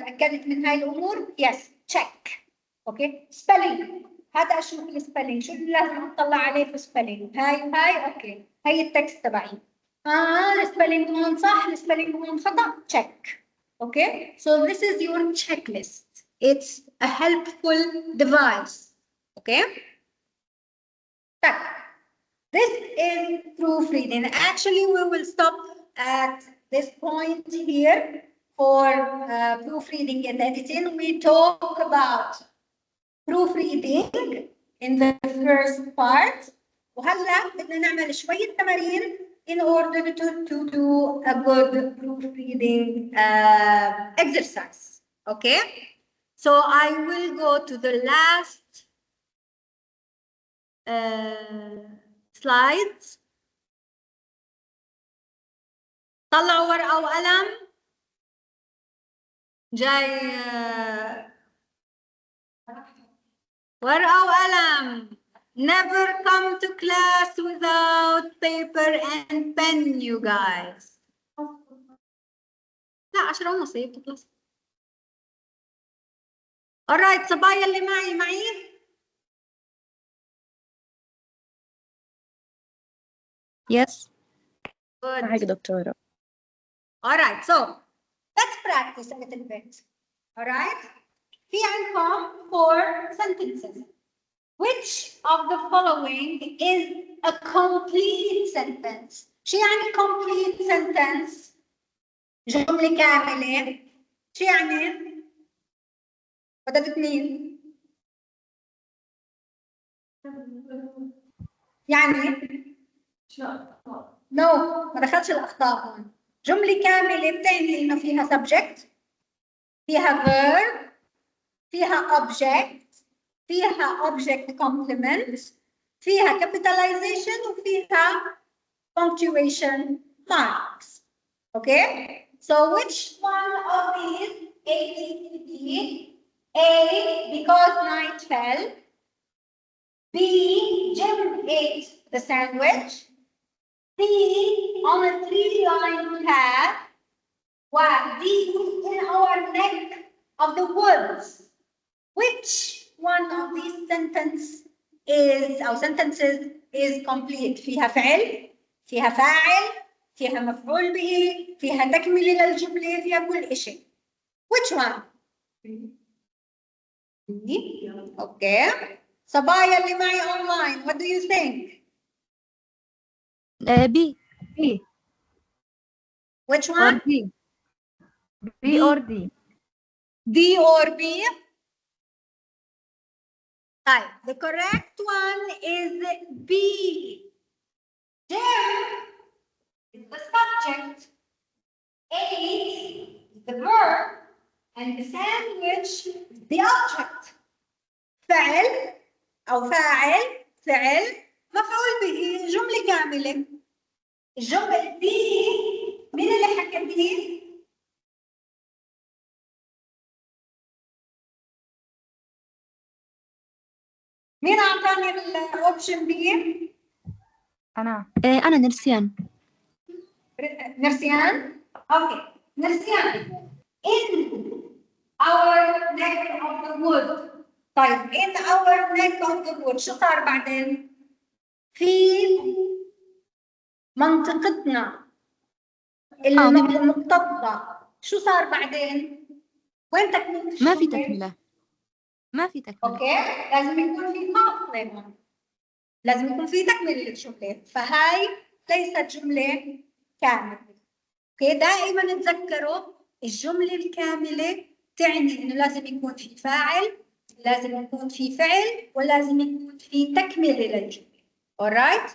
تاكدت من هاي الامور. يس تشيك. اوكي. سبيلينج، هذا اشوف السبيلينج، شو اللي لازم اطلع عليه في السبيلينج؟ هاي وهاي. اوكي هي التكست تبعي. السبيلينج هون صح، السبيلينج هون خطا. تشيك. اوكي. So this is your checklist. It's a helpful device. Okay. This is proofreading. Actually, we will stop at this point here for proofreading and editing. We talk about proofreading in the first part. وهلا بدنا نعمل شوية تمارين in order to do a good proofreading exercise. Okay? So I will go to the last slides. طلعوا ورقة وقلم. جاي ورقة وقلم. Never come to class without paper and pen, you guys. لا 10:30 بتخلص. Alright, صبايا اللي معي. Yes. Good. معك دكتورة. Alright, so let's practice a little bit. Alright? في عندكم 4 sentences. Which of the following is a complete sentence? شو يعني complete sentence؟ جملة كاملة. شو يعني؟ بدأت مين؟ يعني no ما دخلش الأخطاء هون. جملة كاملة بتعني إنه فيها subject، فيها verb، فيها object، فيها object complement، فيها capitalization وفيها punctuation marks. Okay? So which one of these A, B, C, D? A, because night fell. B, Jim ate the sandwich. C, on a 3-line path. D, in our neck of the woods. Which one of these sentences is complete? فيها فعل، فيها فاعل، فيها مفعول به، فيها تكملة للجملة، فيها كل شيء. Which one? B. Okay. صبايا اللي معي online, what do you think? B. Which Or one? D. B or D. D or B? Right. The correct one is B. Jim is the subject. A is the verb. And the sandwich is the object. فعل أو فعل مفعول به جملة كاملة. الجملة دي مين اللي حكى دي؟ مين أعطاني الأوبشن بي؟ أنا نرسيان. نرسيان؟ أوكي. نرسيان. In our neck of the wood. طيب in our neck of the wood شو صار بعدين؟ في منطقتنا المكتظة شو صار بعدين؟ وين تكملة الجملة؟ ما في تكملة. اوكي؟ لازم يكون في فاصلة. لازم يكون في تكملة للجملة، فهاي ليست جملة كاملة. اوكي؟ دائما تذكروا الجملة الكاملة تعني انه لازم يكون في فاعل، لازم يكون في فعل، ولازم يكون في تكملة للجملة. alright؟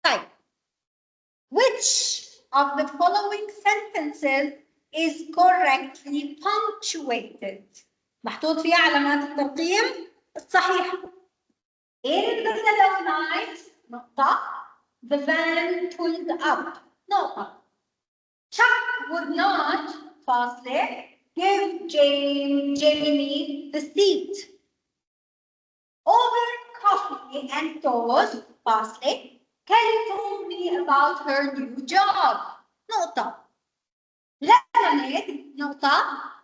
طيب. Which of the following sentences is correctly punctuated? محطوط فيها علامات الترقيم الصحيحة. In the dead of night, نقطة. The van pulled up. نقطة. Chuck would not, فاصلة, give Jamie the seat. Over coffee and toast, فاصلة, Kelly told me about her new job. نقطة. Lemonade, نقطة.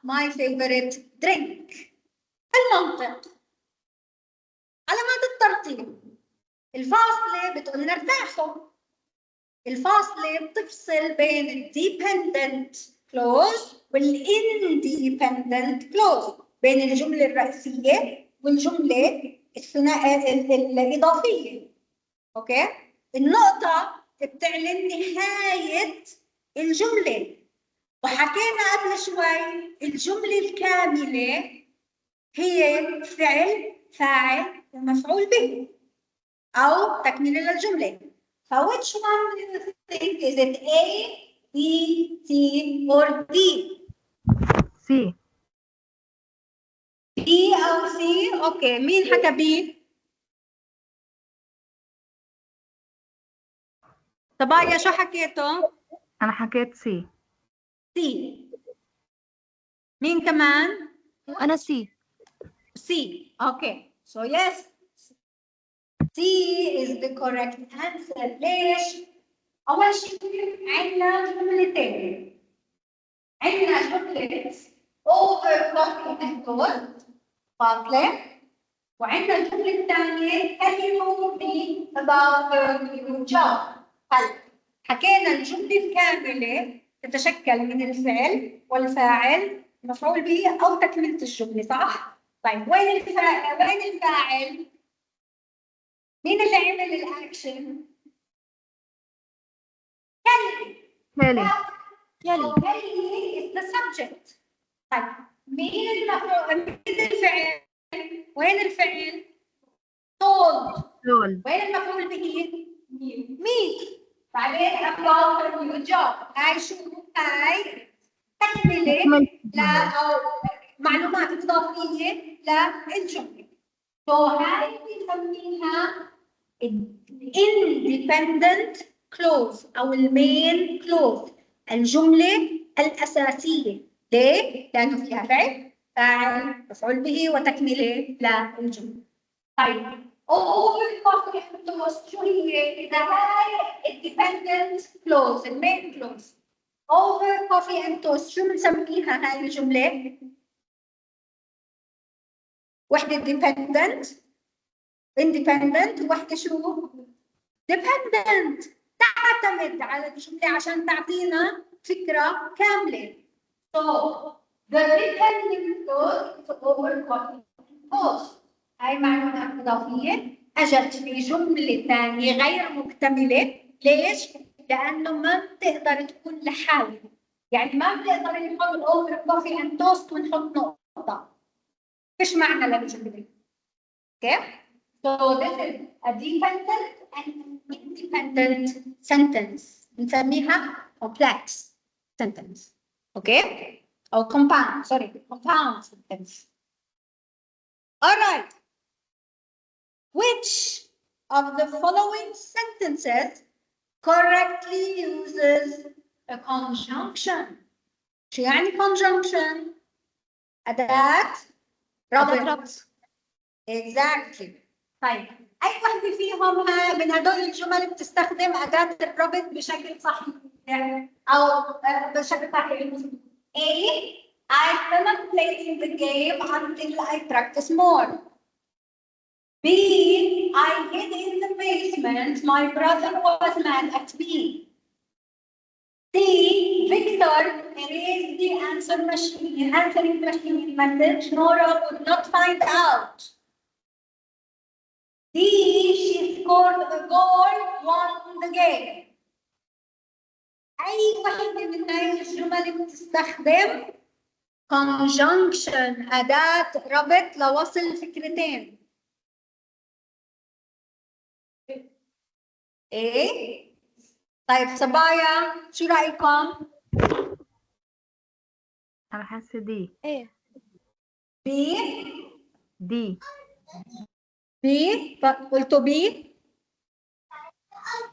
My favorite drink. المنطق. علامات الترتيب. الفاصلة بتقول لنا ارتاحوا. الفاصلة بتفصل بين ال dependent clause وال independent clause، بين الجملة الرئيسية والجملة الإضافية. أوكي؟ النقطة بتعلن نهاية الجملة. وحكينا قبل شوي الجملة الكاملة هي فعل، فاعل، ومفعول به أو تكملة للجملة. Which one do you think? Is it A, B, C, or D? C. B أو C؟ أوكي، مين حكى B؟ صبايا شو حكيته؟ أنا حكيت C. C. مين كمان؟ وأنا C. C. Okay. So yes, C is the correct answer. ليش؟ أول شيء عندنا جملتين. عندنا جملة over coffee and toast فاصلة، وعندنا الجملة الثانية can you be about your job. هلا حكينا الجملة الكاملة تتشكل من الفعل والفاعل مفعول به أو تكملة الجملة، صح؟ طيب وين الفاعل؟ وين الفاعل؟ مين اللي عمل الأكشن؟ كلي. كلي. كلي is the subject. طيب مين المفعول؟ مين الفعل؟ وين الفعل؟ told. وين المفعول به؟ me. بعدين about your job. هاي شو؟ هاي تكملة أو معلومات إضافية للجملة. هاي بنسميها independent clause أو المين clause، الجملة الأساسية. ليه؟ لأنه فيها فاعل مفعول به وتكملة للجملة. طيب over coffee and toast شو هي؟ إذا هاي independent clause المين clause over coffee and toast شو بنسميها هاي الجملة؟ وحدة independent وحدة شو؟ dependent. تعتمد على الجملة عشان تعطينا فكرة كاملة. So the dependent clause is over coffee and toast. هاي معلومات إضافية أجت في جملة ثانية غير مكتملة. ليش؟ لأنه ما بتقدر تكون لحالها. يعني ما بنقدر نحط over coffee and toast ونحط نقطة. إيش معنى للجملة؟ كيف؟ So this is a dependent and independent sentence. بنسميها complex sentence. Okay? Or compound sentence. All right. Which of the following sentences correctly uses a conjunction? شو يعني conjunction؟ أداة ربط. Exactly. طيب أي وحدة فيهم من هدول الجمل بتستخدم أداة الربط بشكل صحيح أو بشكل صحيح؟ A. I cannot play the game until I practice more. B. I hid in the basement. My brother was mad at me. C. Victor erased the answering machine message. Nora would not find out. D. She scored a goal, won the game. أي واحدة من هاي الجمل بتستخدم conjunction أداة ربط لوصل فكرتين؟ إيه؟ طيب صبايا شو رأيكم؟ أنا حاسة D. إيه؟ B. D. B. قلتوا B؟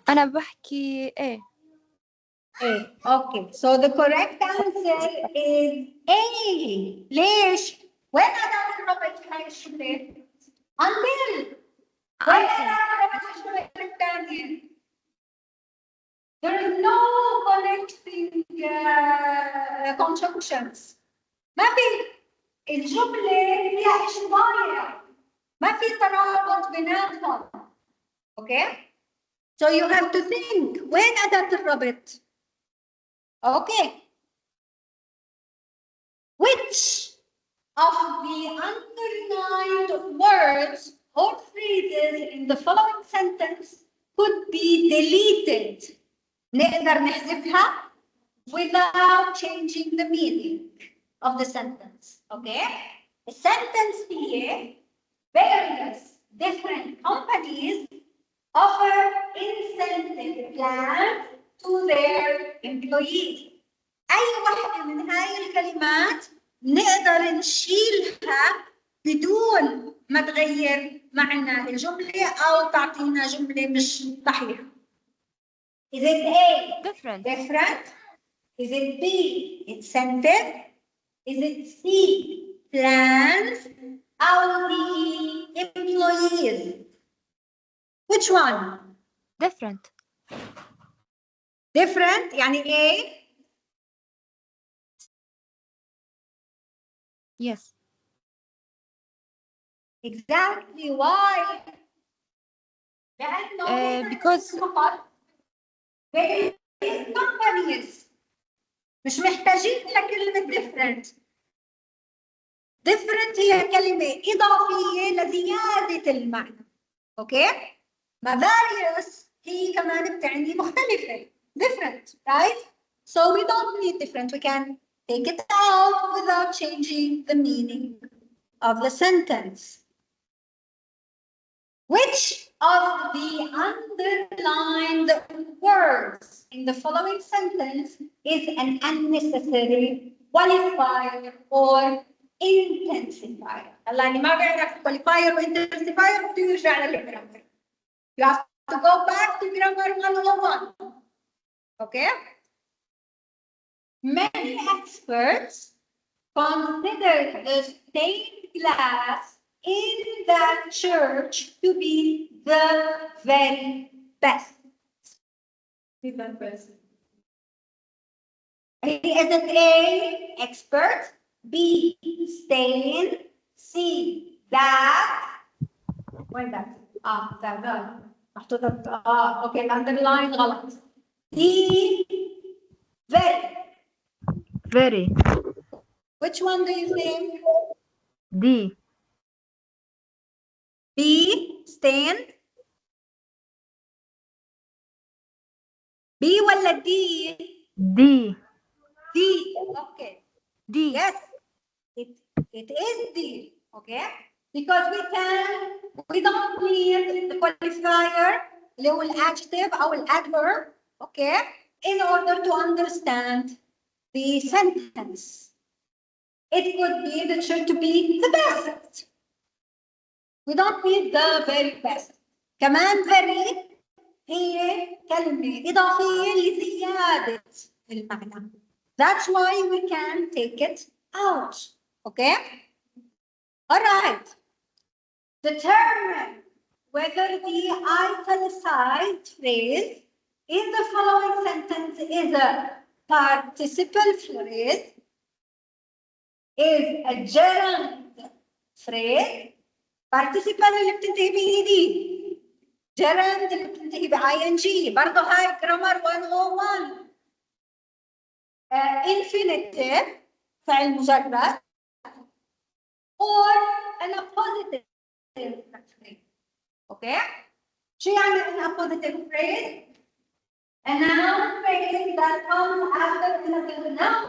أنا بحكي A. A. Okay. So the correct answer is A. ليش؟ وين أداة الربط في هاي الجملة؟ until. وين أداة الربط في الجملة الثانية؟ There is no connecting conjunctions. ما في الجملة فيها إشي ضايع. ما في ترابط بيناتهم. Okay? So you have to think. وين أداة الربط؟ Okay. Which of the underlined words or phrases in the following sentence could be deleted? نقدر نحذفها without changing the meaning of the sentence. Okay? The sentence here, various different companies offer incentive plans to their employees. أي واحدة من هاي الكلمات نقدر نشيلها بدون ما تغير معنى الجملة أو تعطينا جملة مش صحيحة. Is it A? Different. Is it B? Incentive. Is it C? Plans. Or D? Employees. Which one? different. Different يعني A. Yes. Exactly. Why? Because various companies مش محتاجين لكلمة different. different هي كلمة إضافية لزيادة المعنى. أوكي؟ ما various هي كمان بتعني مختلفة. different, right? So we don't need different. We can take it out without changing the meaning of the sentence. Which of the underlined words in the following sentence is an unnecessary qualifier or intensifier? هلا اللي ما بيعرف qualifier و intensifier بده يرجع للجرامر. You have to go back to grammar 101. Okay? Many experts consider the stained glass in that church to be the very best. Is it A, expert, B, stain, C, that, وين that? that. محطوطة اوكي الاندرلاين غلط. D, very. Which one do you think? D. B, stain. B ولا D? D. D. Okay. D. Yes. It is D. Okay. Because we don't need the qualifier اللي هو الadjective أو الadverb. Okay. In order to understand the sentence. It could be the church to be the best. We don't need the very best. كمان very هي كلمة إضافية لزيادة المعنى. That's why we can take it out. Okay? All right. Determine whether the italicized phrase in the following sentence is a participle phrase, is a gerund phrase. Participle اللي بتنتهي ب ED. gerund اللي بتنتهي ب ING. برضه هاي grammar 101. Infinitive فعل مجرد or an appositive phrase. Okay? شو يعني an appositive phrase? A noun phrase that comes after another noun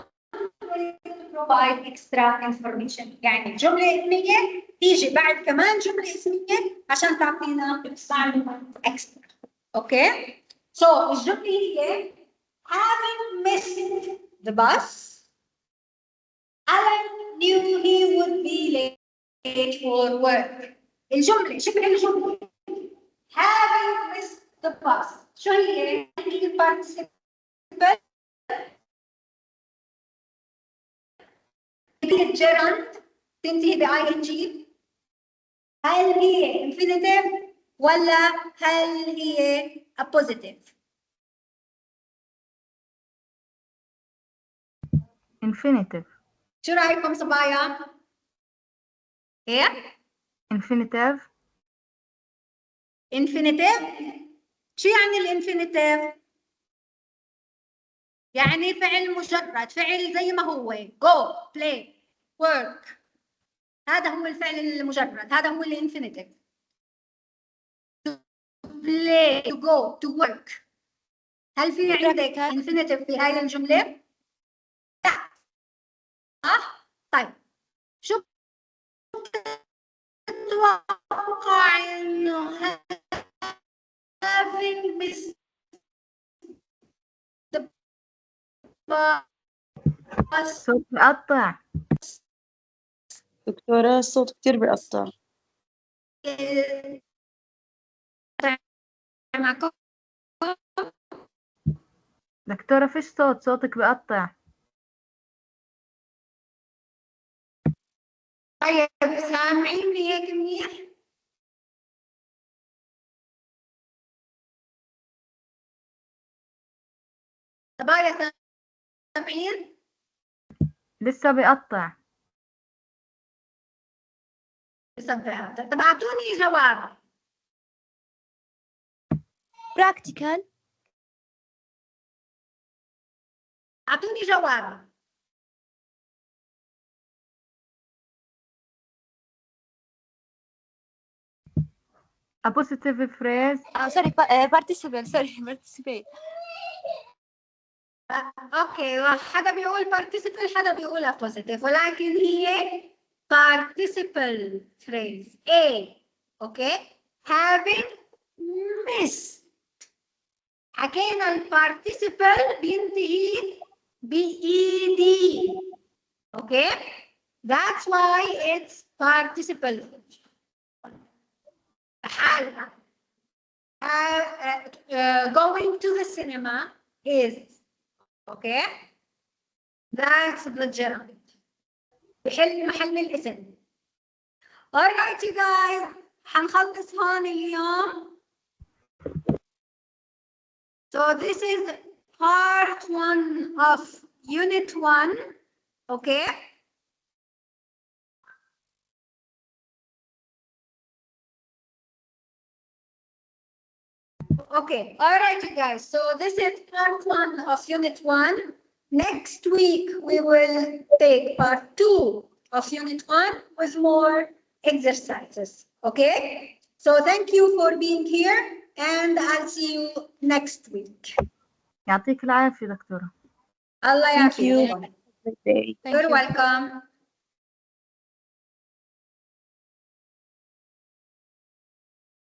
phrase to provide extra information. يعني جملة اسمية تيجي بعد كمان جملة اسمية عشان تعطينا معلومات extra. Okay? So الجملة هي having missed the bus, Alan knew he would be late for work. الجملة شبه الجملة having missed the bus. شو هي؟ هي participle هي gerund تنتهي ب ING. هل هي infinitive ولا هل هي appositive؟ infinitive. شو رأيكم صبايا؟ ايه؟ infinitive. infinitive؟ شو يعني الانفينيتيف؟ يعني فعل مجرد، فعل زي ما هو go, play, work. هذا هو الفعل المجرد، هذا هو الانفينيتيف. to play, to go, to work. هل في عندك انفينيتيف في هاي الجملة؟ لا. طيب شو تتوقع انه having صوت مقطع. دكتورة الصوت كتير بيقطع. معكم؟ دكتورة فيش صوت، صوتك بقطع. طيب سامعيني هيك منيح؟ صبايا سامعين؟ لسه بقطع. طب اعطوني جواب. براكتيكال. اعطوني جواب. A positive phrase. سوري participle. سوري participate. اوكي، حدا بيقول participle، حدا بيقول positive، ولكن هي participle phrase A. اوكي، having missed. حكينا البارتيسيبل بينتهي ب ED. اوكي، that's why it's participle. حال going to the cinema is. اوكي، that's legitimate. بحل محل الاسم. alright you guys، حنخلص هون اليوم. So this is part 1 of unit 1. Okay. Okay, all right, you guys. So this is part 1 of unit 1. Next week, we will take part 2 of unit 1 with more exercises. Okay? So thank you for being here, and I'll see you next week. يعطيك العافية دكتورة. Allah Thank you. يعافيك. You're welcome.